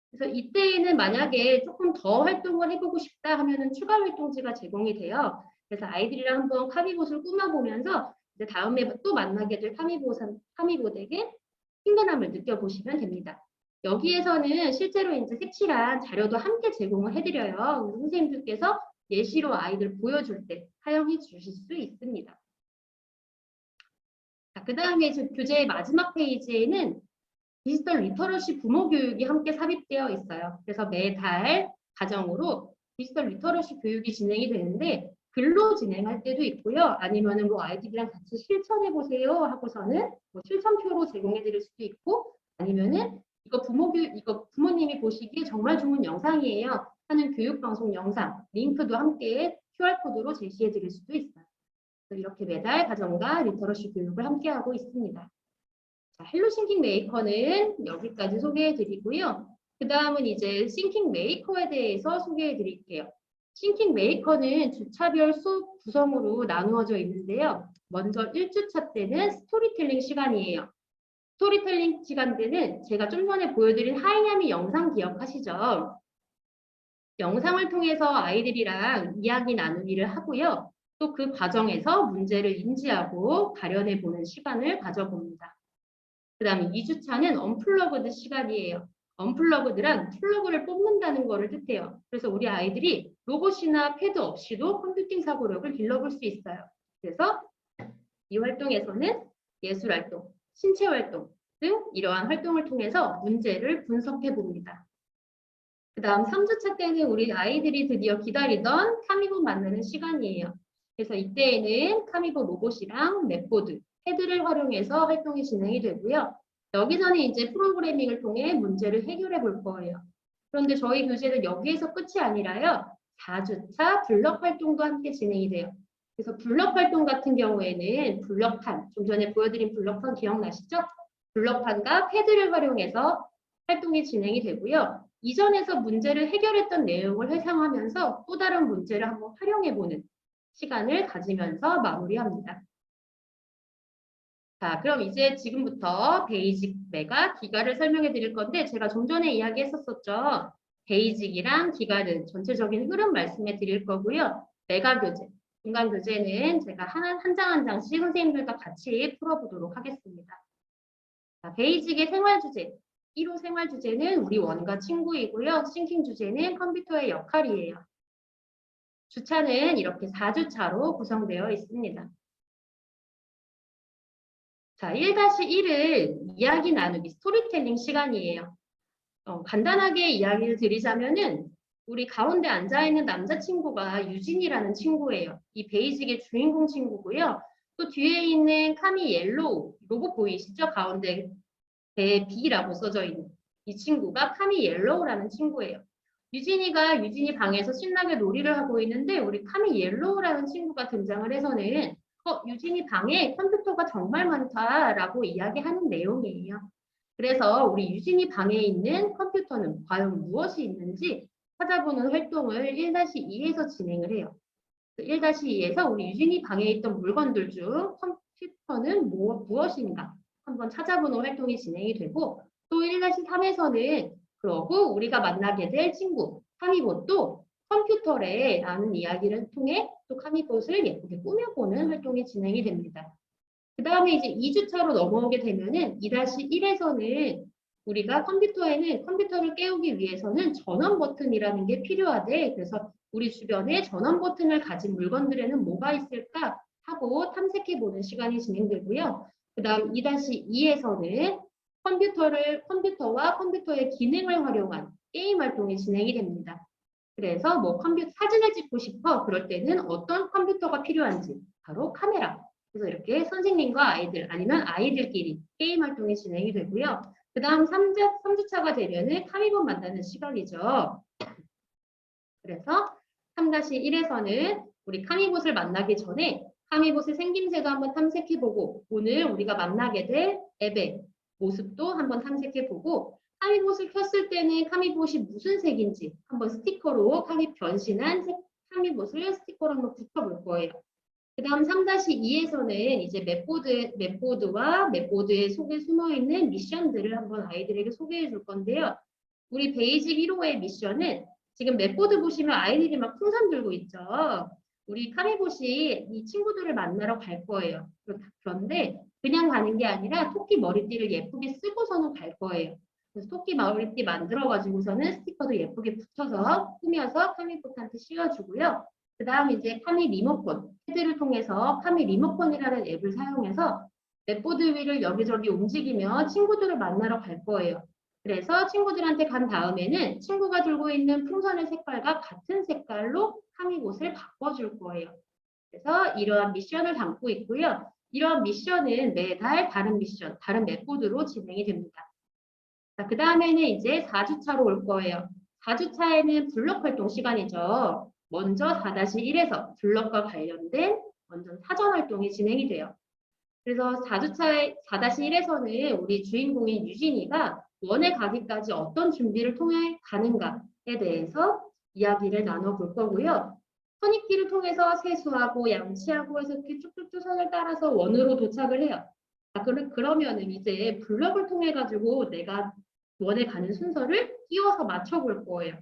그래서 이때에는 만약에 조금 더 활동을 해보고 싶다 하면은 추가 활동지가 제공이 돼요. 그래서 아이들이랑 한번 카미봇을 꾸며보면서 이제 다음에 또 만나게 될 카미봇에게 친근함을 느껴보시면 됩니다. 여기에서는 실제로 이제 색칠한 자료도 함께 제공을 해드려요. 선생님들께서 예시로 아이들 보여줄 때 사용해 주실 수 있습니다. 자, 그 다음에 교재의 마지막 페이지에는 디지털 리터러시 부모 교육이 함께 삽입되어 있어요. 그래서 매달 가정으로 디지털 리터러시 교육이 진행이 되는데 글로 진행할 때도 있고요. 아니면은 뭐 아이들이랑 같이 실천해 보세요 하고서는 뭐 실천표로 제공해 드릴 수도 있고 아니면은 이거 부모님이 보시기에 정말 좋은 영상이에요 하는 교육방송 영상 링크도 함께 QR코드로 제시해 드릴 수도 있어요. 이렇게 매달 가정과 리터러시 교육을 함께 하고 있습니다. 자, 헬로 싱킹 메이커는 여기까지 소개해 드리고요. 그 다음은 이제 싱킹 메이커에 대해서 소개해 드릴게요. 싱킹 메이커는 주차별 수업 구성으로 나누어져 있는데요. 먼저 1주차 때는 스토리텔링 시간이에요. 스토리텔링 시간 때는 제가 좀 전에 보여드린 하이야미 영상 기억하시죠? 영상을 통해서 아이들이랑 이야기 나누기를 하고요. 또 그 과정에서 문제를 인지하고 가려내 보는 시간을 가져봅니다. 그 다음에 2주차는 언플러그드 시간이에요. 언플러그드란 플러그를 뽑는다는 거를 뜻해요. 그래서 우리 아이들이 로봇이나 패드 없이도 컴퓨팅 사고력을 길러볼 수 있어요. 그래서 이 활동에서는 예술 활동, 신체 활동 등 이러한 활동을 통해서 문제를 분석해 봅니다. 그 다음 3주차 때는 우리 아이들이 드디어 기다리던 카미보 만나는 시간이에요. 그래서 이때에는 카미보 로봇이랑 맵보드, 패드를 활용해서 활동이 진행이 되고요. 여기서는 이제 프로그래밍을 통해 문제를 해결해 볼 거예요. 그런데 저희 교재는 여기에서 끝이 아니라요. 4주차 블럭 활동도 함께 진행이 돼요. 그래서 블럭 활동 같은 경우에는 블럭판, 좀 전에 보여드린 블럭판 기억나시죠? 블럭판과 패드를 활용해서 활동이 진행이 되고요. 이전에서 문제를 해결했던 내용을 회상하면서 또 다른 문제를 한번 활용해보는 시간을 가지면서 마무리합니다. 자, 그럼 이제 지금부터 베이직, 메가, 기가를 설명해 드릴 건데 제가 좀 전에 이야기했었죠. 베이직이랑 기가는 전체적인 흐름 말씀해 드릴 거고요. 메가 교재, 중간 교재는 제가 한 장 한 장씩 선생님들과 같이 풀어보도록 하겠습니다. 자, 베이직의 생활 주제, 1호 생활 주제는 우리 원과 친구이고요. 싱킹 주제는 컴퓨터의 역할이에요. 주차는 이렇게 4주차로 구성되어 있습니다. 자, 1-1은 이야기 나누기 스토리텔링 시간이에요. 간단하게 이야기를 드리자면은 우리 가운데 앉아있는 남자친구가 유진이라는 친구예요. 이 베이직의 주인공 친구고요. 또 뒤에 있는 카미 옐로우, 로고 보이시죠? 가운데 B라고 써져 있는 이 친구가 카미 옐로우라는 친구예요. 유진이 방에서 신나게 놀이를 하고 있는데 우리 카미 옐로우라는 친구가 등장을 해서는 유진이 방에 컴퓨터가 정말 많다라고 이야기하는 내용이에요. 그래서 우리 유진이 방에 있는 컴퓨터는 과연 무엇이 있는지 찾아보는 활동을 1-2에서 진행을 해요. 1-2에서 우리 유진이 방에 있던 물건들 중 컴퓨터는 무엇인가 한번 찾아보는 활동이 진행이 되고 또 1-3에서는 그러고 우리가 만나게 될 친구 카미봇도 컴퓨터래라는 이야기를 통해 또 카미봇을 예쁘게 꾸며보는 활동이 진행이 됩니다. 그 다음에 이제 2주차로 넘어오게 되면은 2-1에서는 우리가 컴퓨터를 깨우기 위해서는 전원 버튼이라는 게 필요하대. 그래서 우리 주변에 전원 버튼을 가진 물건들에는 뭐가 있을까 하고 탐색해보는 시간이 진행되고요. 그 다음 2-2에서는 컴퓨터와 컴퓨터의 기능을 활용한 게임 활동이 진행이 됩니다. 그래서 뭐 사진을 찍고 싶어. 그럴 때는 어떤 컴퓨터가 필요한지 바로 카메라. 그래서 이렇게 선생님과 아이들 아니면 아이들끼리 게임 활동이 진행이 되고요. 그 다음 3주차가 되면은 카미봇 만나는 시간이죠. 그래서 3-1에서는 우리 카미봇을 만나기 전에 카미봇의 생김새도 한번 탐색해보고 오늘 우리가 만나게 될 앱의 모습도 한번 탐색해보고 카미봇을 켰을 때는 카미봇이 무슨 색인지 한번 스티커로 변신한 카미봇을 스티커로 한번 붙여볼 거예요. 그 다음 3-2에서는 이제 맵보드와 맵보드의 속에 숨어있는 미션들을 한번 아이들에게 소개해 줄 건데요. 우리 베이직 1호의 미션은 지금 맵보드 보시면 아이들이 막 풍선 들고 있죠. 우리 카미봇이 이 친구들을 만나러 갈 거예요. 그런데 그냥 가는 게 아니라 토끼 머리띠를 예쁘게 쓰고서는 갈 거예요. 그래서 토끼 머리띠 만들어가지고서는 스티커도 예쁘게 붙여서 꾸며서 카미봇한테 씌워주고요. 그 다음 이제 카미 리모컨, 패드를 통해서 카미 리모컨이라는 앱을 사용해서 맵보드 위를 여기저기 움직이며 친구들을 만나러 갈 거예요. 그래서 친구들한테 간 다음에는 친구가 들고 있는 풍선의 색깔과 같은 색깔로 카미봇을 바꿔줄 거예요. 그래서 이러한 미션을 담고 있고요. 이러한 미션은 매달 다른 미션, 다른 맵보드로 진행이 됩니다. 자, 그 다음에는 이제 4주차로 올 거예요. 4주차에는 블럭 활동 시간이죠. 먼저 4-1에서 블럭과 관련된 완전 사전 활동이 진행이 돼요. 그래서 4-1에서는 우리 주인공인 유진이가 원에 가기까지 어떤 준비를 통해 가는가에 대해서 이야기를 나눠볼 거고요. 선입기를 통해서 세수하고 양치하고 해서 이렇게 쭉쭉쭉 선을 따라서 원으로 도착을 해요. 그러면은 이제 블럭을 통해 가지고 내가 원에 가는 순서를 띄워서 맞춰볼 거예요.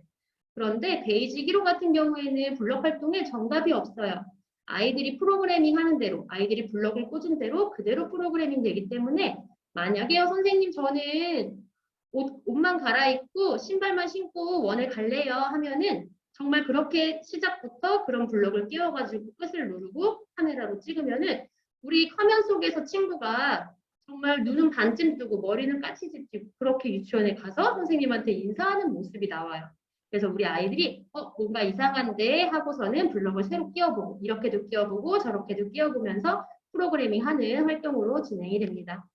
그런데 베이직 1호 같은 경우에는 블럭 활동에 정답이 없어요. 아이들이 프로그래밍 하는 대로, 아이들이 블럭을 꽂은 대로 그대로 프로그래밍 되기 때문에 만약에요, 선생님 저는 옷만 갈아입고 신발만 신고 원에 갈래요 하면은 정말 그렇게 시작부터 그런 블록을 끼워가지고 끝을 누르고 카메라로 찍으면은 우리 화면 속에서 친구가 정말 눈은 반쯤 뜨고 머리는 까치집지고 그렇게 유치원에 가서 선생님한테 인사하는 모습이 나와요. 그래서 우리 아이들이 뭔가 이상한데 하고서는 블록을 새로 끼워보고 이렇게도 끼워보고 저렇게도 끼워보면서 프로그래밍하는 활동으로 진행이 됩니다.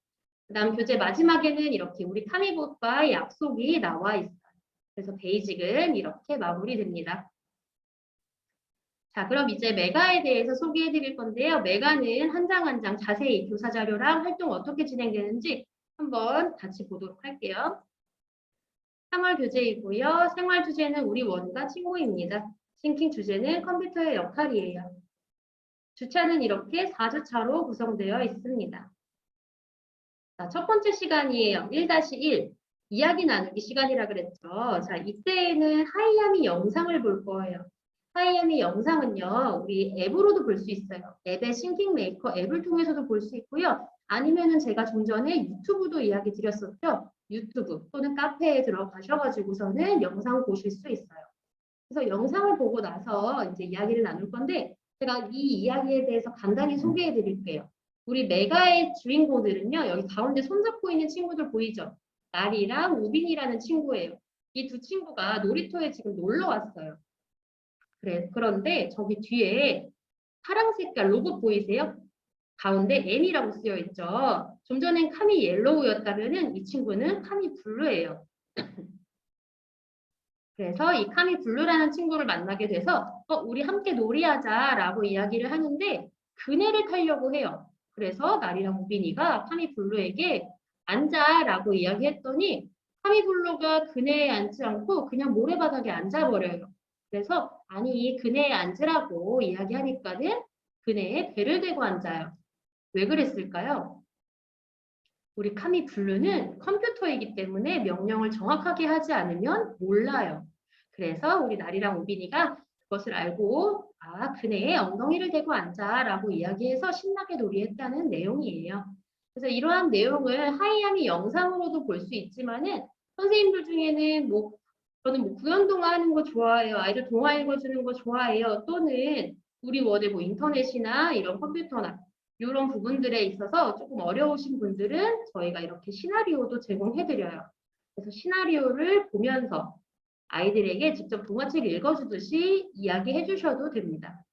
그다음 교재 마지막에는 이렇게 우리 타미봇과의 약속이 나와 있어요. 그래서 베이직은 이렇게 마무리됩니다. 자, 그럼 이제 메가에 대해서 소개해 드릴 건데요. 메가는 한 장 한 장 자세히 교사 자료랑 활동 어떻게 진행되는지 한번 같이 보도록 할게요. 3월 교재이고요. 생활 주제는 우리 원과 친구입니다. 싱킹 주제는 컴퓨터의 역할이에요. 주차는 이렇게 4주차로 구성되어 있습니다. 자, 첫 번째 시간이에요. 1-1. 이야기 나누기 시간이라 그랬죠. 자, 이때에는 하이아미 영상을 볼 거예요. 하이아미 영상은요, 우리 앱으로도 볼 수 있어요. 앱의 싱킹 메이커 앱을 통해서도 볼 수 있고요. 아니면은 제가 좀 전에 유튜브도 이야기 드렸었죠. 유튜브 또는 카페에 들어가셔가지고서는 영상 보실 수 있어요. 그래서 영상을 보고 나서 이제 이야기를 나눌 건데, 제가 이 이야기에 대해서 간단히 소개해 드릴게요. 우리 메가의 주인공들은요, 여기 가운데 손잡고 있는 친구들 보이죠? 나리랑 우빈이라는 친구예요. 이 두 친구가 놀이터에 지금 놀러 왔어요. 그런데 저기 뒤에 파랑 색깔 로고 보이세요? 가운데 N이라고 쓰여 있죠. 좀 전엔 캄이 옐로우였다면은 이 친구는 캄이 블루예요. 그래서 이 캄이 블루라는 친구를 만나게 돼서 우리 함께 놀이하자라고 이야기를 하는데 그네를 타려고 해요. 그래서 나리랑 우빈이가 캄이 블루에게 앉아라고 이야기했더니 캄이 블루가 그네에 앉지 않고 그냥 모래바닥에 앉아버려요. 그래서 아니 그네에 앉으라고 이야기하니까는 그네에 배를 대고 앉아요. 왜 그랬을까요? 우리 캄이 블루는 컴퓨터이기 때문에 명령을 정확하게 하지 않으면 몰라요. 그래서 우리 나리랑 우빈이가 그것을 알고 그네에 엉덩이를 대고 앉아라고 이야기해서 신나게 놀이했다는 내용이에요. 그래서 이러한 내용을 하이아미 영상으로도 볼 수 있지만은 선생님들 중에는 저는 구연 동화 하는 거 좋아해요. 아이들 동화 읽어주는 거 좋아해요. 또는 우리 원의 인터넷이나 이런 컴퓨터나 이런 부분들에 있어서 조금 어려우신 분들은 저희가 이렇게 시나리오도 제공해드려요. 그래서 시나리오를 보면서 아이들에게 직접 동화책 읽어주듯이 이야기해 주셔도 됩니다.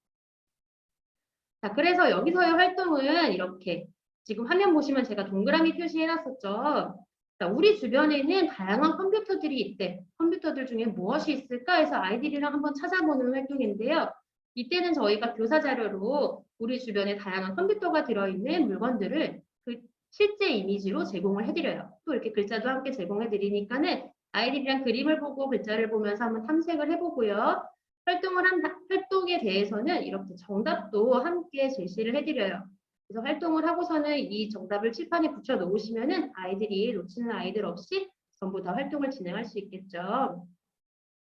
자, 그래서 여기서의 활동은 이렇게 지금 화면 보시면 제가 동그라미 표시해놨었죠. 자, 우리 주변에는 다양한 컴퓨터들이 있대. 컴퓨터들 중에 무엇이 있을까 해서 아이들이랑 한번 찾아보는 활동인데요. 이때는 저희가 교사 자료로 우리 주변에 다양한 컴퓨터가 들어있는 물건들을 그 실제 이미지로 제공을 해드려요. 또 이렇게 글자도 함께 제공해드리니까는 아이들이랑 그림을 보고 글자를 보면서 한번 탐색을 해보고요. 활동에 대해서는 이렇게 정답도 함께 제시를 해드려요. 그래서 활동을 하고서는 이 정답을 칠판에 붙여 놓으시면은 아이들이 놓치는 아이들 없이 전부 다 활동을 진행할 수 있겠죠.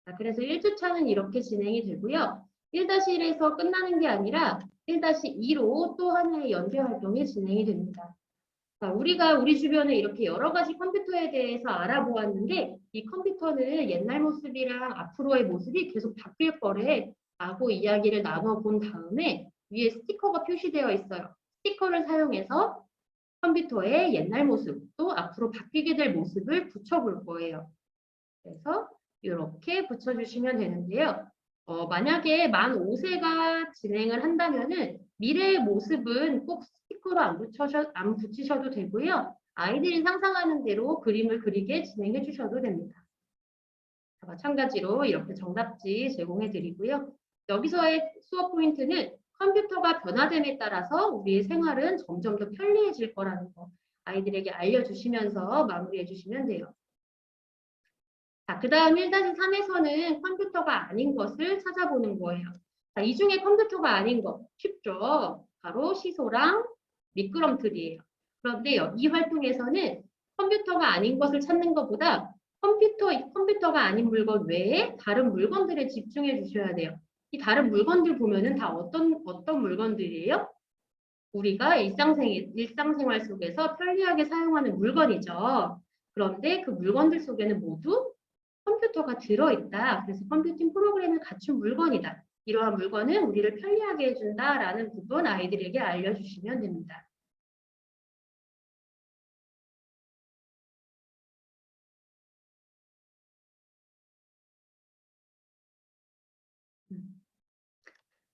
자, 그래서 1주차는 이렇게 진행이 되고요. 1-1에서 끝나는 게 아니라 1-2로 또 하나의 연계 활동이 진행이 됩니다. 자, 우리가 우리 주변에 이렇게 여러 가지 컴퓨터에 대해서 알아보았는데 이 컴퓨터는 옛날 모습이랑 앞으로의 모습이 계속 바뀔 거래 라고 이야기를 나눠본 다음에 위에 스티커가 표시되어 있어요. 스티커를 사용해서 컴퓨터의 옛날 모습 또 앞으로 바뀌게 될 모습을 붙여볼 거예요. 그래서 이렇게 붙여주시면 되는데요. 만약에 만 5세가 진행을 한다면은 미래의 모습은 꼭 스티커로 안 붙이셔도 되고요. 아이들이 상상하는 대로 그림을 그리게 진행해 주셔도 됩니다. 마찬가지로 이렇게 정답지 제공해 드리고요. 여기서의 수업 포인트는 컴퓨터가 변화됨에 따라서 우리의 생활은 점점 더 편리해질 거라는 거 아이들에게 알려주시면서 마무리해 주시면 돼요. 자, 그 다음 1-3에서는 컴퓨터가 아닌 것을 찾아보는 거예요. 자, 이 중에 컴퓨터가 아닌 것 쉽죠? 바로 시소랑 미끄럼틀이에요. 그런데 이 활동에서는 컴퓨터가 아닌 것을 찾는 것보다 컴퓨터가 아닌 물건 외에 다른 물건들에 집중해 주셔야 돼요. 이 다른 물건들 보면은 다 어떤 물건들이에요? 우리가 일상생활 속에서 편리하게 사용하는 물건이죠. 그런데 그 물건들 속에는 모두 컴퓨터가 들어있다. 그래서 컴퓨팅 프로그램을 갖춘 물건이다. 이러한 물건은 우리를 편리하게 해준다라는 부분 아이들에게 알려주시면 됩니다.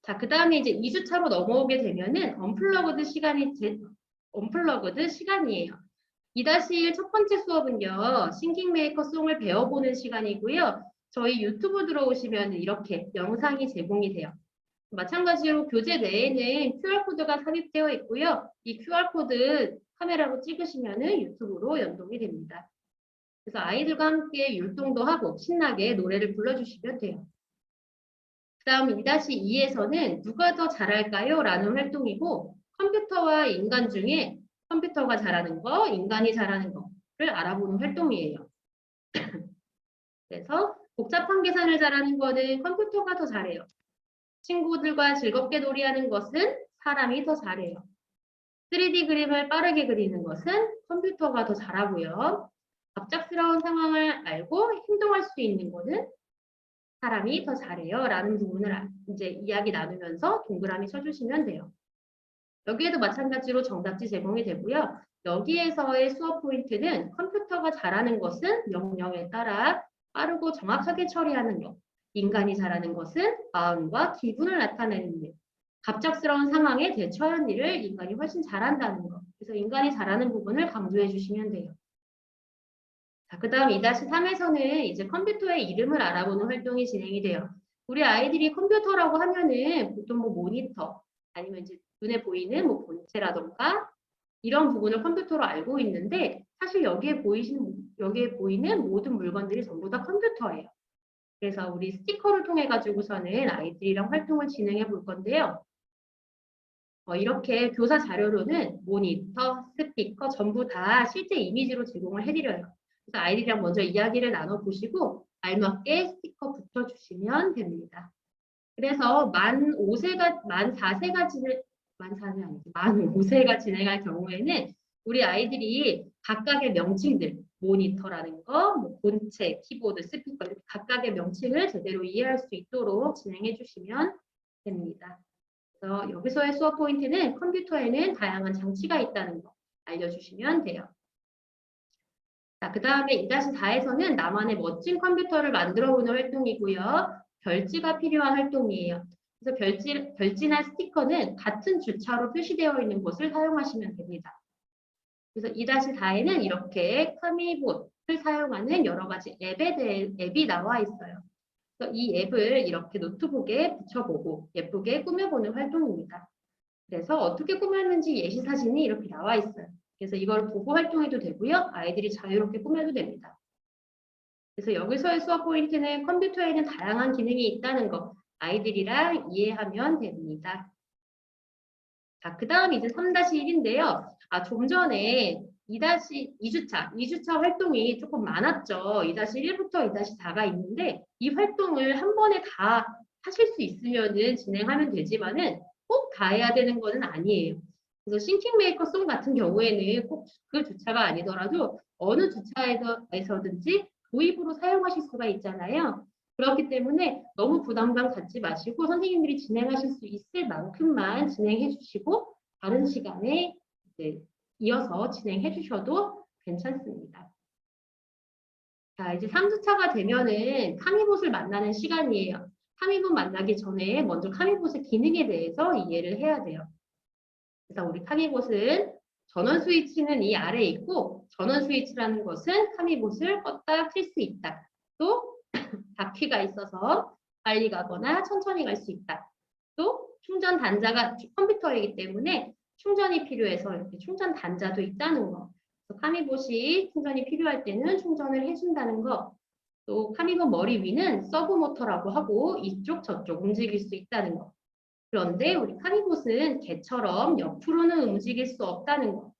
자, 그 다음에 이제 2주차로 넘어오게 되면은 언플러그드 시간이에요. 2-1 첫 번째 수업은요, 싱킹메이커 송을 배워보는 시간이고요. 저희 유튜브 들어오시면 이렇게 영상이 제공이 돼요. 마찬가지로 교재 내에는 QR코드가 삽입되어 있고요. 이 QR코드 카메라로 찍으시면은 유튜브로 연동이 됩니다. 그래서 아이들과 함께 율동도 하고 신나게 노래를 불러주시면 돼요. 그 다음 2-2에서는 누가 더 잘할까요? 라는 활동이고 컴퓨터와 인간 중에 컴퓨터가 잘하는 거, 인간이 잘하는 거를 알아보는 활동이에요. 그래서 복잡한 계산을 잘하는 거는 컴퓨터가 더 잘해요. 친구들과 즐겁게 놀이하는 것은 사람이 더 잘해요. 3D 그림을 빠르게 그리는 것은 컴퓨터가 더 잘하고요. 갑작스러운 상황을 알고 행동할 수 있는 거는 사람이 더 잘해요. 라는 부분을 이제 이야기 나누면서 동그라미 쳐주시면 돼요. 여기에도 마찬가지로 정답지 제공이 되고요. 여기에서의 수업 포인트는 컴퓨터가 잘하는 것은 명령에 따라 빠르고 정확하게 처리하는 것. 인간이 잘하는 것은 마음과 기분을 나타내는 일. 갑작스러운 상황에 대처하는 일을 인간이 훨씬 잘한다는 것. 그래서 인간이 잘하는 부분을 강조해 주시면 돼요. 자, 그 다음 2-3에서는 이제 컴퓨터의 이름을 알아보는 활동이 진행이 돼요. 우리 아이들이 컴퓨터라고 하면은 보통 뭐 모니터, 아니면 이제 눈에 보이는 뭐 본체라던가 이런 부분을 컴퓨터로 알고 있는데 사실 여기에 보이는 모든 물건들이 전부 다 컴퓨터예요. 그래서 우리 스티커를 통해 가지고서는 아이들이랑 활동을 진행해 볼 건데요. 이렇게 교사 자료로는 모니터, 스피커 전부 다 실제 이미지로 제공을 해드려요. 그래서 아이들이랑 먼저 이야기를 나눠보시고 알맞게 스티커 붙여주시면 됩니다. 그래서 만 4세가 진행할 경우에는 우리 아이들이 각각의 명칭들, 모니터라는 거, 뭐 본체, 키보드, 스피커 이렇게 각각의 명칭을 제대로 이해할 수 있도록 진행해 주시면 됩니다. 그래서 여기서의 수업 포인트는 컴퓨터에는 다양한 장치가 있다는 거 알려주시면 돼요. 자, 그 다음에 2-4에서는 나만의 멋진 컴퓨터를 만들어보는 활동이고요. 별지가 필요한 활동이에요. 그래서 별지나 스티커는 같은 주차로 표시되어 있는 곳을 사용하시면 됩니다. 그래서 2-4에는 이렇게 카미봇을 사용하는 여러 가지 앱이 나와 있어요. 그래서 이 앱을 이렇게 노트북에 붙여보고 예쁘게 꾸며보는 활동입니다. 그래서 어떻게 꾸몄는지 예시 사진이 이렇게 나와 있어요. 그래서 이걸 보고 활동해도 되고요. 아이들이 자유롭게 꾸며도 됩니다. 그래서 여기서의 수업 포인트는 컴퓨터에는 다양한 기능이 있다는 거 아이들이랑 이해하면 됩니다. 자, 그 다음 이제 3-1인데요. 좀 전에 2주차 활동이 조금 많았죠. 2-1부터 2-4가 있는데 이 활동을 한 번에 다 하실 수 있으면은 진행하면 되지만은 꼭 다 해야 되는 거는 아니에요. 그래서 싱킹메이커 송 같은 경우에는 꼭 그 주차가 아니더라도 어느 주차에서든지 도입으로 사용하실 수가 있잖아요. 그렇기 때문에 너무 부담감 갖지 마시고 선생님들이 진행하실 수 있을 만큼만 진행해 주시고 다른 시간에 이제 이어서 진행해 주셔도 괜찮습니다. 자, 이제 3주차가 되면은 카미봇을 만나는 시간이에요. 카미봇 만나기 전에 먼저 카미봇의 기능에 대해서 이해를 해야 돼요. 그래서 우리 카미봇은 전원 스위치는 이 아래에 있고 전원 스위치라는 것은 카미봇을 껐다 킬 수 있다. 또 바퀴가 있어서 빨리 가거나 천천히 갈 수 있다. 또 충전 단자가 컴퓨터이기 때문에 충전이 필요해서 이렇게 충전 단자도 있다는 거. 카미봇이 충전이 필요할 때는 충전을 해준다는 거. 또 카미봇 머리 위는 서브 모터라고 하고 이쪽 저쪽 움직일 수 있다는 거. 그런데 우리 카미봇은 개처럼 옆으로는 움직일 수 없다는 거.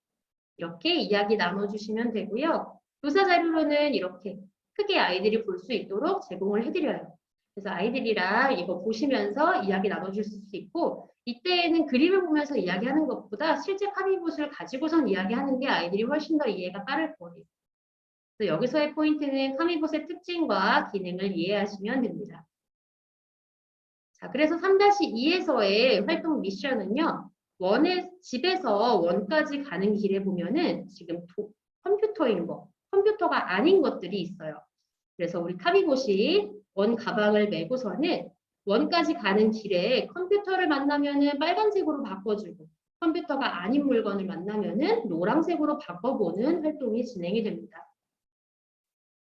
이렇게 이야기 나눠주시면 되고요. 교사 자료로는 이렇게 크게 아이들이 볼 수 있도록 제공을 해드려요. 그래서 아이들이랑 이거 보시면서 이야기 나눠줄 수 있고 이때에는 그림을 보면서 이야기하는 것보다 실제 카미봇을 가지고선 이야기하는 게 아이들이 훨씬 더 이해가 빠를 거예요. 그래서 여기서의 포인트는 카미봇의 특징과 기능을 이해하시면 됩니다. 자, 그래서 3-2에서의 활동 미션은요. 집에서 원까지 가는 길에 보면은 지금 컴퓨터인 거, 컴퓨터가 아닌 것들이 있어요. 그래서 우리 카미봇이 원 가방을 메고서는 원까지 가는 길에 컴퓨터를 만나면은 빨간색으로 바꿔주고 컴퓨터가 아닌 물건을 만나면은 노란색으로 바꿔보는 활동이 진행이 됩니다.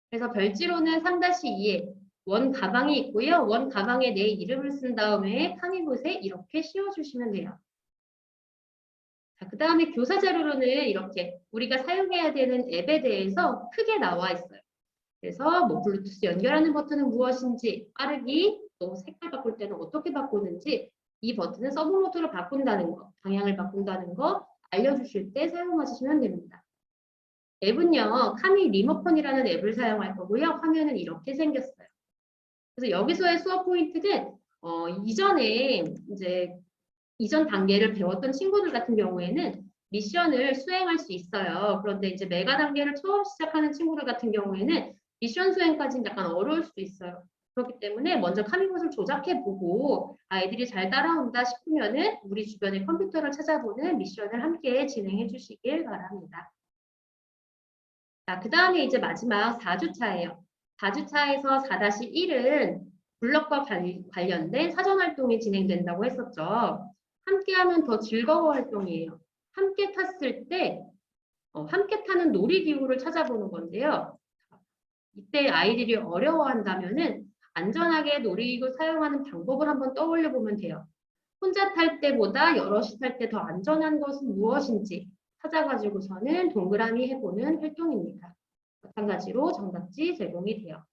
그래서 별지로는 3-2에 원 가방이 있고요. 원 가방에 내 이름을 쓴 다음에 카미봇에 이렇게 씌워주시면 돼요. 자, 그 다음에 교사 자료로는 이렇게 우리가 사용해야 되는 앱에 대해서 크게 나와 있어요. 그래서 뭐 블루투스 연결하는 버튼은 무엇인지, 빠르기, 또 색깔 바꿀 때는 어떻게 바꾸는지, 이 버튼은 서브 모드로 바꾼다는 거, 방향을 바꾼다는 거 알려주실 때 사용하시면 됩니다. 앱은요, 카미 리모컨이라는 앱을 사용할 거고요. 화면은 이렇게 생겼어요. 그래서 여기서의 수업 포인트는 이전 단계를 배웠던 친구들 같은 경우에는 미션을 수행할 수 있어요. 그런데 이제 메가 단계를 처음 시작하는 친구들 같은 경우에는 미션 수행까지는 약간 어려울 수도 있어요. 그렇기 때문에 먼저 카미봇을 조작해보고 아이들이 잘 따라온다 싶으면은 우리 주변의 컴퓨터를 찾아보는 미션을 함께 진행해 주시길 바랍니다. 자, 그 다음에 이제 마지막 4주차예요. 4주차에서 4-1은 블럭과 관련된 사전활동이 진행된다고 했었죠. 함께하면 더 즐거워 활동이에요. 함께 탔을 때 함께 타는 놀이기구를 찾아보는 건데요. 이때 아이들이 어려워한다면은 안전하게 놀이기구 사용하는 방법을 한번 떠올려 보면 돼요. 혼자 탈 때보다 여럿이 탈 때 더 안전한 것은 무엇인지 찾아가지고서는 동그라미 해보는 활동입니다. 마찬가지로 정답지 제공이 돼요.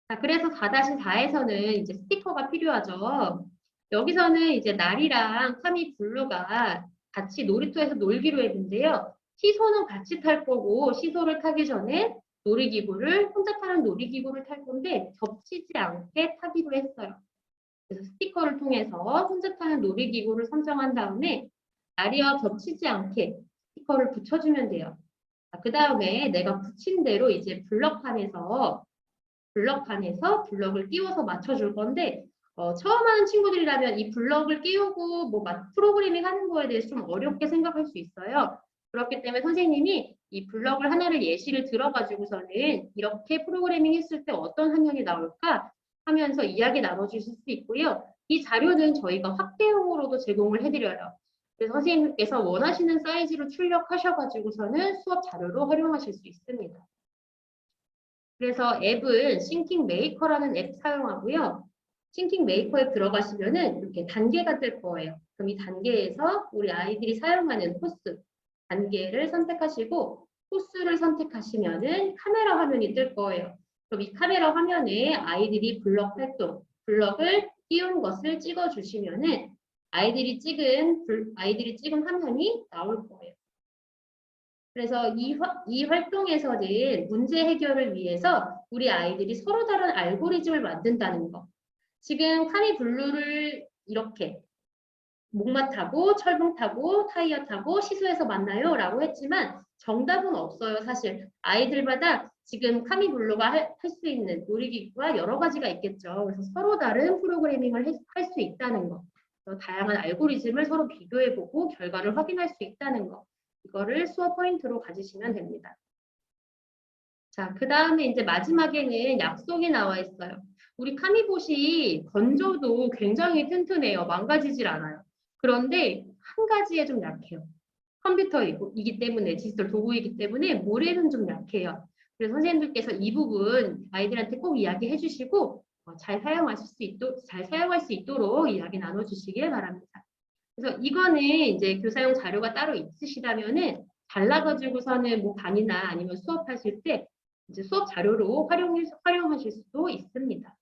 자, 그래서 4-4에서는 이제 스티커가 필요하죠. 여기서는 이제 날이랑 카미 블루가 같이 놀이터에서 놀기로 했는데요. 시소는 같이 탈 거고 시소를 타기 전에 놀이기구를 혼자 타는 놀이기구를 탈 건데 겹치지 않게 타기로 했어요. 그래서 스티커를 통해서 혼자 타는 놀이기구를 선정한 다음에 나리와 겹치지 않게 스티커를 붙여주면 돼요. 그 다음에 내가 붙인 대로 이제 블럭판에서 블럭을 띄워서 맞춰줄 건데 처음 하는 친구들이라면 이 블럭을 띄우고 뭐 프로그래밍 하는 거에 대해서 좀 어렵게 생각할 수 있어요. 그렇기 때문에 선생님이 이 블럭을 하나를 예시를 들어가지고서는 이렇게 프로그래밍 했을 때 어떤 화면이 나올까 하면서 이야기 나눠주실 수 있고요. 이 자료는 저희가 확대용으로도 제공을 해드려요. 그래서 선생님께서 원하시는 사이즈로 출력하셔가지고서는 수업 자료로 활용하실 수 있습니다. 그래서 앱은 싱킹 메이커라는 앱 사용하고요. 싱킹 메이커에 들어가시면은 이렇게 단계가 뜰 거예요. 그럼 이 단계에서 우리 아이들이 사용하는 코스 단계를 선택하시고 코스를 선택하시면은 카메라 화면이 뜰 거예요. 그럼 이 카메라 화면에 아이들이 블럭 활동, 블럭을 띄운 것을 찍어주시면은 아이들이 찍은 화면이 나올 거예요. 그래서 이 활동에서는 문제 해결을 위해서 우리 아이들이 서로 다른 알고리즘을 만든다는 거. 지금 카미 블루를 이렇게 목마 타고 철봉 타고 타이어 타고 시소에서 만나요 라고 했지만 정답은 없어요. 사실 아이들마다 지금 카미 블루가 할 수 있는 놀이기구가 여러 가지가 있겠죠. 그래서 서로 다른 프로그래밍을 할 수 있다는 거. 다양한 알고리즘을 서로 비교해보고 결과를 확인할 수 있다는 거. 이거를 수업 포인트로 가지시면 됩니다. 자, 그 다음에 이제 마지막에는 약속이 나와 있어요. 우리 카미봇이 건져도 굉장히 튼튼해요. 망가지질 않아요. 그런데 한 가지에 좀 약해요. 컴퓨터이기 때문에, 디지털 도구이기 때문에 모래는 좀 약해요. 그래서 선생님들께서 이 부분 아이들한테 꼭 이야기해 주시고 잘 사용할 수 있도록 이야기 나눠주시길 바랍니다. 그래서 이거는 이제 교사용 자료가 따로 있으시다면은 잘라가지고서는 뭐 강의나 아니면 수업하실 때 이제 수업 자료로 활용하실 수도 있습니다.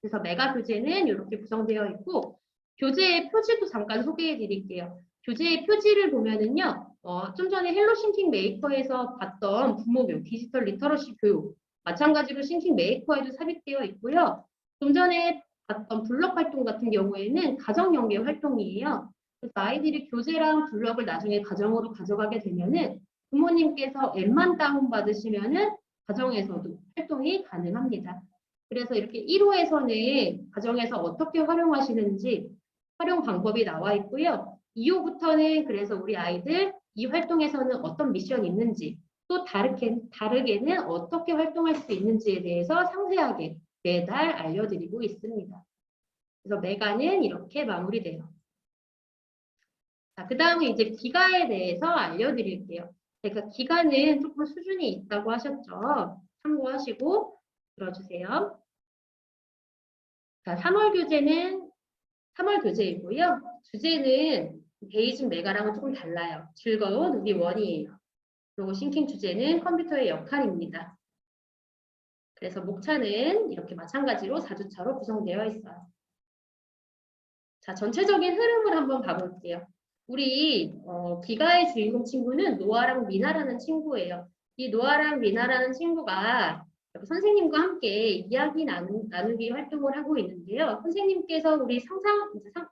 그래서 메가 교재는 이렇게 구성되어 있고 교재의 표지도 잠깐 소개해 드릴게요. 교재의 표지를 보면은요, 좀 전에 헬로 싱킹 메이커에서 봤던 부모교육, 디지털 리터러시 교육, 마찬가지로 싱킹 메이커에도 삽입되어 있고요. 좀 전에 봤던 블럭 활동 같은 경우에는 가정 연계 활동이에요. 그래서 아이들이 교재랑 블럭을 나중에 가정으로 가져가게 되면은 부모님께서 앱만 다운받으시면은 가정에서도 활동이 가능합니다. 그래서 이렇게 1호에서는 가정에서 어떻게 활용하시는지 활용 방법이 나와 있고요. 2호부터는 그래서 우리 아이들 이 활동에서는 어떤 미션이 있는지 또 다르게는 어떻게 활동할 수 있는지에 대해서 상세하게 매달 알려드리고 있습니다. 그래서 매가는 이렇게 마무리돼요. 자, 그 다음에 이제 기가에 대해서 알려드릴게요. 제가 기가는 조금 수준이 있다고 하셨죠. 참고하시고 들어주세요. 자, 3월 교재는 3월 교재이고요. 주제는 베이직 메가랑은 조금 달라요. 즐거운 우리 원이에요. 그리고 싱킹 주제는 컴퓨터의 역할입니다. 그래서 목차는 이렇게 마찬가지로 4주차로 구성되어 있어요. 자, 전체적인 흐름을 한번 봐볼게요. 우리 기가의 주인공 친구는 노아랑 미나라는 친구예요. 이 노아랑 미나라는 친구가 선생님과 함께 이야기 나누기 활동을 하고 있는데요. 선생님께서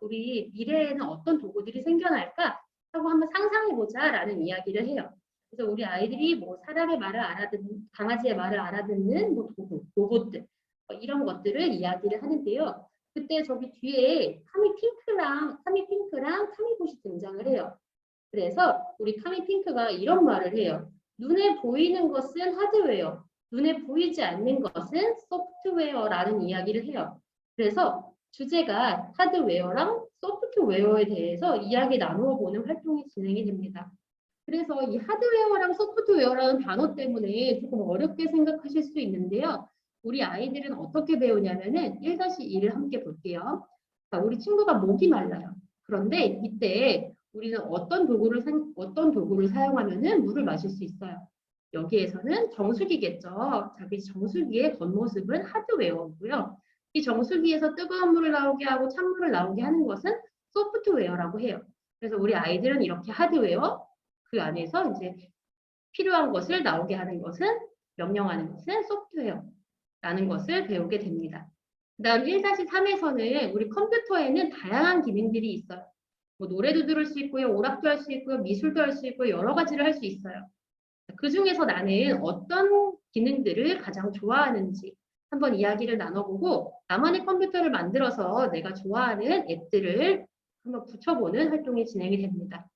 우리 미래에는 어떤 도구들이 생겨날까 하고 한번 상상해보자라는 이야기를 해요. 그래서 우리 아이들이 뭐 사람의 말을 알아듣는, 강아지의 말을 알아듣는 뭐 도구, 로봇들 이런 것들을 이야기를 하는데요. 그때 저기 뒤에 카미핑크랑 카미봇이 등장을 해요. 그래서 우리 카미핑크가 이런 말을 해요. 눈에 보이는 것은 하드웨어, 눈에 보이지 않는 것은 소프트웨어라는 이야기를 해요. 그래서 주제가 하드웨어랑 소프트웨어에 대해서 이야기 나누어 보는 활동이 진행이 됩니다. 그래서 이 하드웨어랑 소프트웨어라는 단어 때문에 조금 어렵게 생각하실 수 있는데요. 우리 아이들은 어떻게 배우냐면은 1-2를 함께 볼게요. 자, 우리 친구가 목이 말라요. 그런데 이때 우리는 어떤 도구를 사용하면은 물을 마실 수 있어요. 여기에서는 정수기겠죠. 자, 이 정수기의 겉모습은 하드웨어고요. 이 정수기에서 뜨거운 물을 나오게 하고 찬물을 나오게 하는 것은 소프트웨어라고 해요. 그래서 우리 아이들은 이렇게 하드웨어, 그 안에서 이제 필요한 것을 나오게 하는 것은 명령하는 것은 소프트웨어라는 것을 배우게 됩니다. 그 다음 1-3에서는 우리 컴퓨터에는 다양한 기능들이 있어요. 뭐 노래도 들을 수 있고요, 오락도 할 수 있고요, 미술도 할 수 있고요, 여러 가지를 할 수 있어요. 그 중에서 나는 어떤 기능들을 가장 좋아하는지 한번 이야기를 나눠보고 나만의 컴퓨터를 만들어서 내가 좋아하는 앱들을 한번 붙여보는 활동이 진행이 됩니다.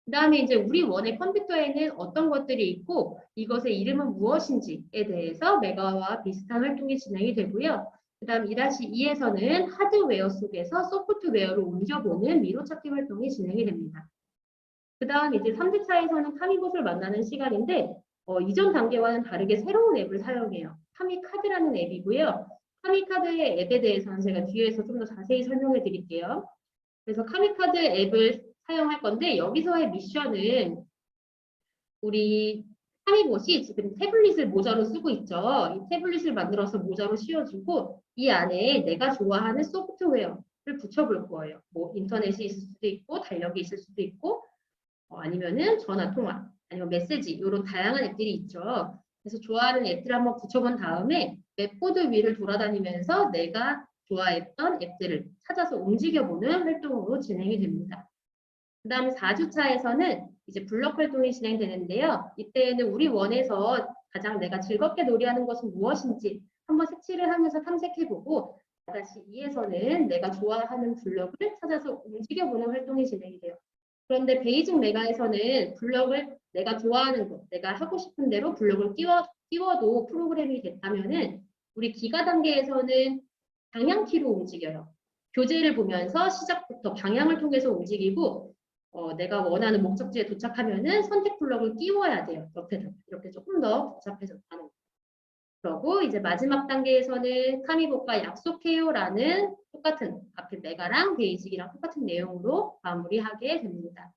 그 다음에 이제 우리 원의 컴퓨터에는 어떤 것들이 있고 이것의 이름은 무엇인지에 대해서 메가와 비슷한 활동이 진행이 되고요. 그 다음 2-2에서는 하드웨어 속에서 소프트웨어로 옮겨보는 미로찾기 활동이 진행이 됩니다. 그 다음 이제 3주차에서는 카미봇을 만나는 시간인데 이전 단계와는 다르게 새로운 앱을 사용해요. 카미카드라는 앱이고요. 카미카드의 앱에 대해서는 제가 뒤에서 좀 더 자세히 설명해 드릴게요. 그래서 카미카드 앱을 사용할 건데 여기서의 미션은 우리 카미봇이 지금 태블릿을 모자로 쓰고 있죠. 이 태블릿을 만들어서 모자로 씌워주고 이 안에 내가 좋아하는 소프트웨어를 붙여볼 거예요. 뭐 인터넷이 있을 수도 있고 달력이 있을 수도 있고 아니면은 전화 통화 아니면 메시지 이런 다양한 앱들이 있죠. 그래서 좋아하는 앱들을 한번 붙여본 다음에 웹보드 위를 돌아다니면서 내가 좋아했던 앱들을 찾아서 움직여보는 활동으로 진행이 됩니다. 그 다음 4주차에서는 이제 블럭 활동이 진행되는데요. 이때에는 우리 원에서 가장 내가 즐겁게 놀이하는 것은 무엇인지 한번 색칠을 하면서 탐색해보고 4-2에서는 내가 좋아하는 블럭을 찾아서 움직여보는 활동이 진행이 돼요. 그런데 베이직 메가에서는 블럭을 내가 좋아하는 것, 내가 하고 싶은 대로 블럭을 끼워도 프로그램이 됐다면은 우리 기가 단계에서는 방향키로 움직여요. 교재를 보면서 시작부터 방향을 통해서 움직이고 내가 원하는 목적지에 도착하면은 선택 블럭을 끼워야 돼요. 옆에다 이렇게 조금 더 복잡해졌다는 거. 그리고 이제 마지막 단계에서는 카미봇과 약속해요라는 똑같은 앞에 메가랑 베이직이랑 똑같은 내용으로 마무리하게 됩니다.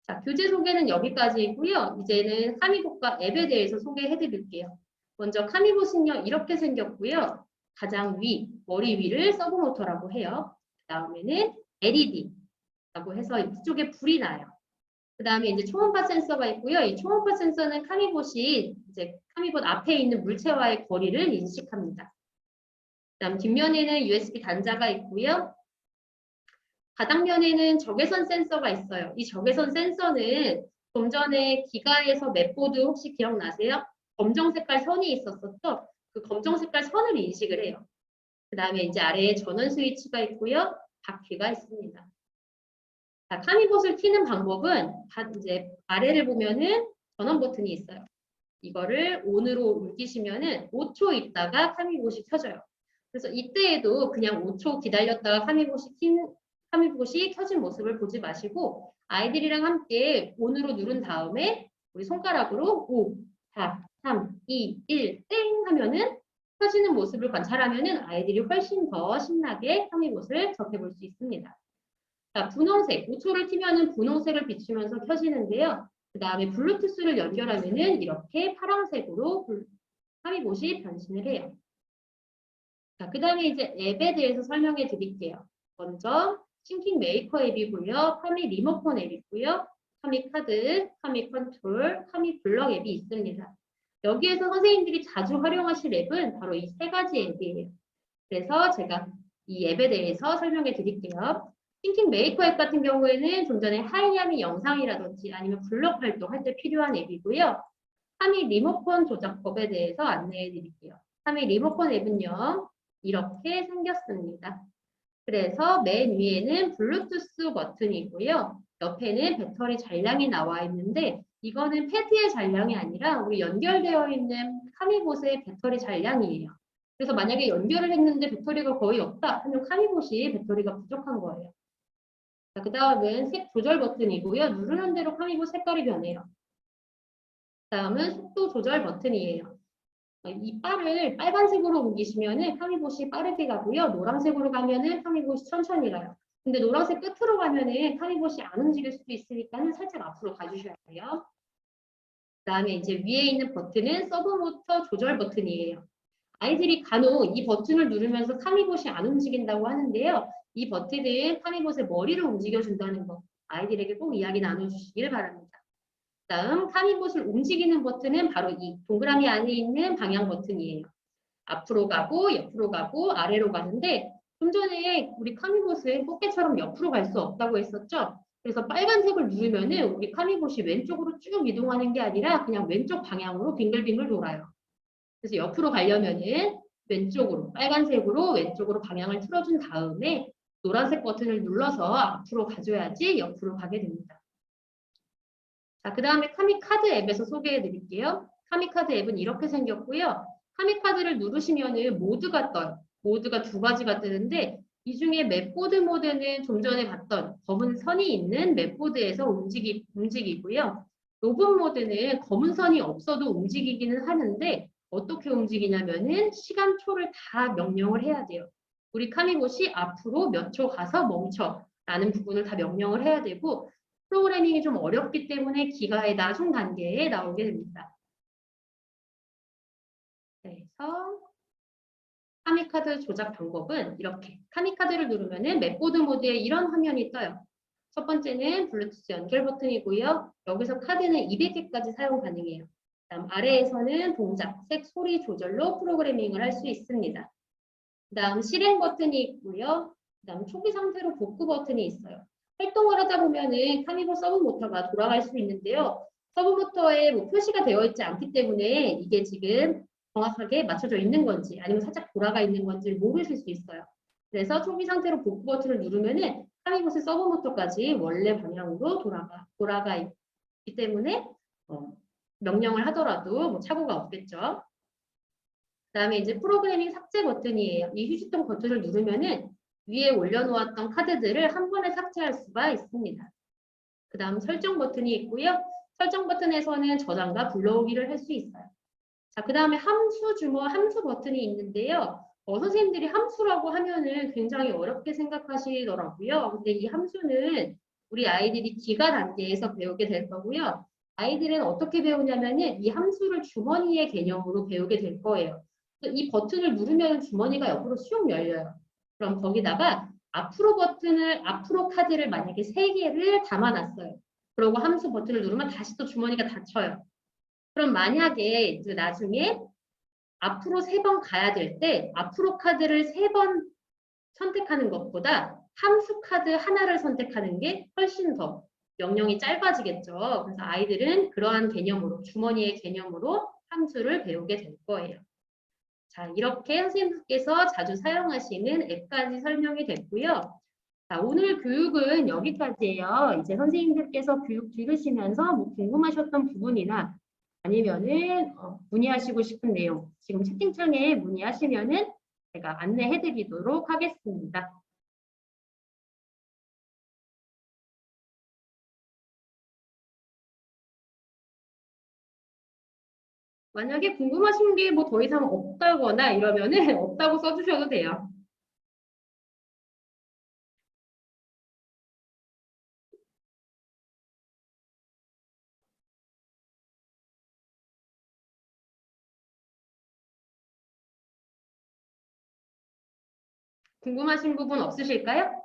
자, 교재 소개는 여기까지이고요. 이제는 카미봇과 앱에 대해서 소개해 드릴게요. 먼저 카미봇은요, 이렇게 생겼고요. 가장 위, 머리 위를 서브모터라고 해요. 그 다음에는 LED라고 해서 이쪽에 불이 나요. 그 다음에 이제 초음파 센서가 있고요. 이 초음파 센서는 카미봇이 이제 카미봇 앞에 있는 물체와의 거리를 인식합니다. 그 다음 뒷면에는 USB 단자가 있고요. 바닥면에는 적외선 센서가 있어요. 이 적외선 센서는 좀 전에 기가에서 맵보드 혹시 기억나세요? 검정 색깔 선이 있었었죠? 그 검정 색깔 선을 인식을 해요. 그 다음에 이제 아래에 전원 스위치가 있고요. 바퀴가 있습니다. 자, 카미봇을 켜는 방법은 이제 아래를 보면은 전원 버튼이 있어요. 이거를 ON으로 옮기시면은 5초 있다가 카미봇이 켜져요. 그래서 이때에도 그냥 5초 기다렸다가 카미봇이 켜진 모습을 보지 마시고 아이들이랑 함께 ON으로 누른 다음에 우리 손가락으로 5, 4, 3, 2, 1, 땡 하면은 켜지는 모습을 관찰하면은 아이들이 훨씬 더 신나게 카미봇을 접해볼 수 있습니다. 자, 분홍색, 5초를 키면은 분홍색을 비추면서 켜지는데요. 그 다음에 블루투스를 연결하면은 이렇게 파란색으로 카미봇이 변신을 해요. 자, 그 다음에 이제 앱에 대해서 설명해 드릴게요. 먼저 싱킹 메이커 앱이고요. 카미 리모컨 앱이고요. 카미 카드, 카미 컨트롤, 카미 블럭 앱이 있습니다. 여기에서 선생님들이 자주 활용하실 앱은 바로 이 세 가지 앱이에요. 그래서 제가 이 앱에 대해서 설명해 드릴게요. 싱킹 메이커 앱 같은 경우에는 좀 전에 하이아미 영상이라든지 아니면 블럭 활동할 때 필요한 앱이고요. 카미 리모컨 조작법에 대해서 안내해 드릴게요. 카미 리모컨 앱은요. 이렇게 생겼습니다. 그래서 맨 위에는 블루투스 버튼이고요. 옆에는 배터리 잔량이 나와 있는데 이거는 패드의 잔량이 아니라 우리 연결되어 있는 카미봇의 배터리 잔량이에요. 그래서 만약에 연결을 했는데 배터리가 거의 없다 하면 카미봇이 배터리가 부족한 거예요. 자, 그 다음은 색 조절 버튼이고요. 누르는 대로 카미봇 색깔이 변해요. 다음은 속도 조절 버튼이에요. 이 바를 빨간색으로 옮기시면은 카미봇이 빠르게 가고요. 노란색으로 가면은 카미봇이 천천히 가요. 근데 노란색 끝으로 가면은 카미봇이 안 움직일 수도 있으니까는 살짝 앞으로 가주셔야 돼요. 그다음에 이제 위에 있는 버튼은 서브모터 조절 버튼이에요. 아이들이 간혹 이 버튼을 누르면서 카미봇이 안 움직인다고 하는데요. 이 버튼은 카미봇의 머리를 움직여준다는 거 아이들에게 꼭 이야기 나눠주시길 바랍니다. 다음 카미봇을 움직이는 버튼은 바로 이 동그라미 안에 있는 방향 버튼이에요. 앞으로 가고 옆으로 가고 아래로 가는데 좀 전에 우리 카미봇은 꽃게처럼 옆으로 갈 수 없다고 했었죠. 그래서 빨간색을 누르면은 우리 카미봇이 왼쪽으로 쭉 이동하는 게 아니라 그냥 왼쪽 방향으로 빙글빙글 돌아요. 그래서 옆으로 가려면은 왼쪽으로 빨간색으로 왼쪽으로 방향을 틀어준 다음에 노란색 버튼을 눌러서 앞으로 가줘야지 옆으로 가게 됩니다. 자, 그 다음에 카미카드 앱에서 소개해 드릴게요. 카미카드 앱은 이렇게 생겼고요. 카미카드를 누르시면은 모드가 떠요. 모드가 두 가지가 뜨는데 이 중에 맵보드 모드는 좀 전에 봤던 검은 선이 있는 맵보드에서 움직이고요. 로봇 모드는 검은 선이 없어도 움직이기는 하는데 어떻게 움직이냐면은 시간초를 다 명령을 해야 돼요. 우리 카미봇이 앞으로 몇 초 가서 멈춰 라는 부분을 다 명령을 해야 되고 프로그래밍이 좀 어렵기 때문에 기가의 나중 단계에 나오게 됩니다. 그래서 카미카드 조작 방법은 이렇게 카미카드를 누르면은 맵보드 모드에 이런 화면이 떠요. 첫 번째는 블루투스 연결 버튼이고요. 여기서 카드는 200개까지 사용 가능해요. 그다음 아래에서는 동작, 색, 소리 조절로 프로그래밍을 할 수 있습니다. 그다음 실행 버튼이 있고요. 그다음 초기 상태로 복구 버튼이 있어요. 활동을 하다 보면은 카미봇 서브 모터가 돌아갈 수 있는데요. 서브 모터에 뭐 표시가 되어 있지 않기 때문에 이게 지금 정확하게 맞춰져 있는 건지 아니면 살짝 돌아가 있는 건지 모르실 수 있어요. 그래서 초기 상태로 복구 버튼을 누르면은 카미봇의 서브 모터까지 원래 방향으로 돌아가 있기 때문에 명령을 하더라도 뭐 착오가 없겠죠. 그다음에 이제 프로그래밍 삭제 버튼이에요. 이 휴지통 버튼을 누르면은 위에 올려놓았던 카드들을 한 번에 삭제할 수가 있습니다. 그 다음 설정 버튼이 있고요. 설정 버튼에서는 저장과 불러오기를 할 수 있어요. 자, 그 다음에 함수 주모 함수 버튼이 있는데요. 선생님들이 함수라고 하면은 굉장히 어렵게 생각하시더라고요. 근데 이 함수는 우리 아이들이 기가 단계에서 배우게 될 거고요. 아이들은 어떻게 배우냐면은 이 함수를 주머니의 개념으로 배우게 될 거예요. 이 버튼을 누르면 주머니가 옆으로 쑥 열려요. 그럼 거기다가 앞으로 카드를 만약에 3개를 담아놨어요. 그리고 함수 버튼을 누르면 다시 또 주머니가 닫혀요. 그럼 만약에 이제 나중에 앞으로 3번 가야 될 때 앞으로 카드를 3번 선택하는 것보다 함수 카드 하나를 선택하는 게 훨씬 더 명령이 짧아지겠죠. 그래서 아이들은 그러한 개념으로, 주머니의 개념으로 함수를 배우게 될 거예요. 자, 이렇게 선생님께서 자주 사용하시는 앱까지 설명이 됐고요. 자, 오늘 교육은 여기까지예요. 이제 선생님들께서 교육 들으시면서 뭐 궁금하셨던 부분이나 아니면은 문의하시고 싶은 내용, 지금 채팅창에 문의하시면은 제가 안내해 드리도록 하겠습니다. 만약에 궁금하신 게 뭐 더 이상 없다거나 이러면은 없다고 써주셔도 돼요. 궁금하신 부분 없으실까요?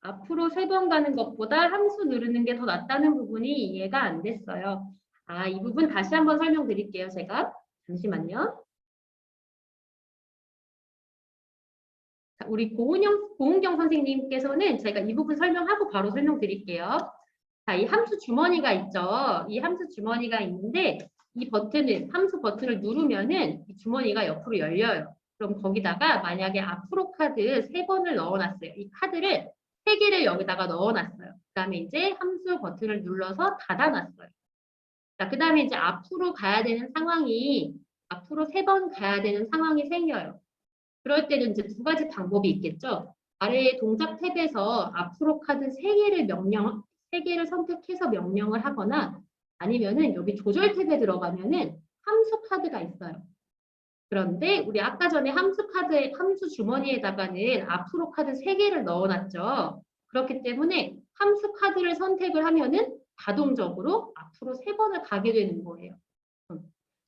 앞으로 3번 가는 것보다 함수 누르는 게 더 낫다는 부분이 이해가 안 됐어요. 이 부분 다시 한번 설명드릴게요, 제가. 잠시만요. 자, 우리 고은경 선생님께서는 제가 이 부분 설명하고 바로 설명드릴게요. 자, 이 함수 주머니가 있죠. 이 함수 주머니가 있는데 이 버튼을, 함수 버튼을 누르면은 이 주머니가 옆으로 열려요. 그럼 거기다가 만약에 앞으로 카드 3번을 넣어놨어요. 이 카드를 3개를 여기다가 넣어놨어요. 그 다음에 이제 함수 버튼을 눌러서 닫아놨어요. 자, 그 다음에 이제 앞으로 가야 되는 상황이, 앞으로 3번 가야 되는 상황이 생겨요. 그럴 때는 이제 2가지 방법이 있겠죠. 아래의 동작 탭에서 앞으로 카드 3개를 선택해서 명령을 하거나 아니면은 여기 조절 탭에 들어가면은 함수 카드가 있어요. 그런데 우리 아까 전에 함수 주머니에다가는 앞으로 카드 3개를 넣어놨죠. 그렇기 때문에 함수 카드를 선택을 하면은 자동적으로 앞으로 3번을 가게 되는 거예요.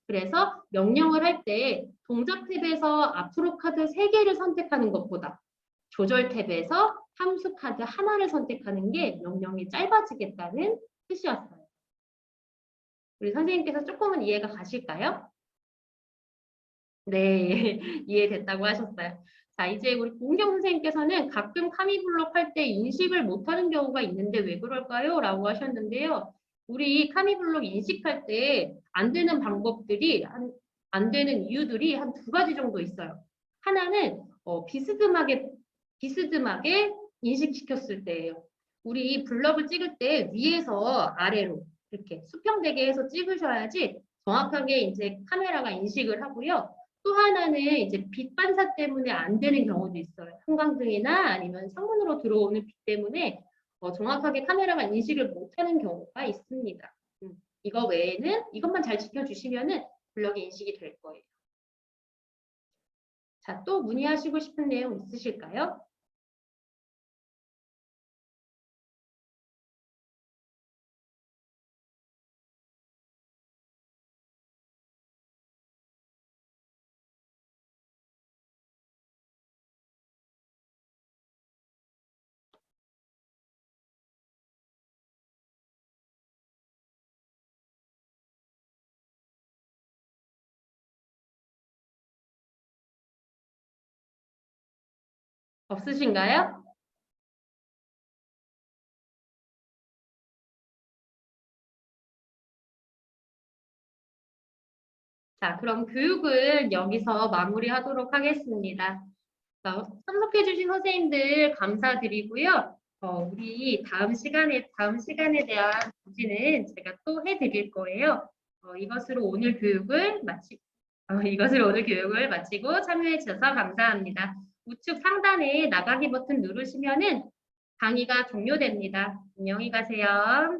그래서 명령을 할 때 동작 탭에서 앞으로 카드 3개를 선택하는 것보다 조절 탭에서 함수 카드 하나를 선택하는 게 명령이 짧아지겠다는 뜻이었어요. 우리 선생님께서 조금은 이해가 가실까요? 네, 이해됐다고 하셨어요. 자, 이제 우리 고은경 선생님께서는 가끔 카미블록 할 때 인식을 못하는 경우가 있는데 왜 그럴까요? 라고 하셨는데요. 우리 카미블록 인식할 때 안 되는 방법들이, 안 되는 이유들이 한 2가지 정도 있어요. 하나는 비스듬하게 인식시켰을 때예요. 우리 블럭을 찍을 때 위에서 아래로 이렇게 수평되게 해서 찍으셔야지 정확하게 이제 카메라가 인식을 하고요. 또 하나는 이제 빛 반사 때문에 안 되는 경우도 있어요. 형광등이나 아니면 창문으로 들어오는 빛 때문에 정확하게 카메라가 인식을 못하는 경우가 있습니다. 이거 외에는 이것만 잘 지켜주시면은 블럭이 인식이 될 거예요. 자, 또 문의하시고 싶은 내용 있으실까요? 없으신가요? 자, 그럼 교육은 여기서 마무리하도록 하겠습니다. 참석해주신 선생님들 감사드리고요. 우리 다음 시간에 대한 부지는 제가 또 해드릴 거예요. 이것으로 오늘 교육을 마치고 참여해 주셔서 감사합니다. 우측 상단에 나가기 버튼 누르시면은 강의가 종료됩니다. 안녕히 가세요.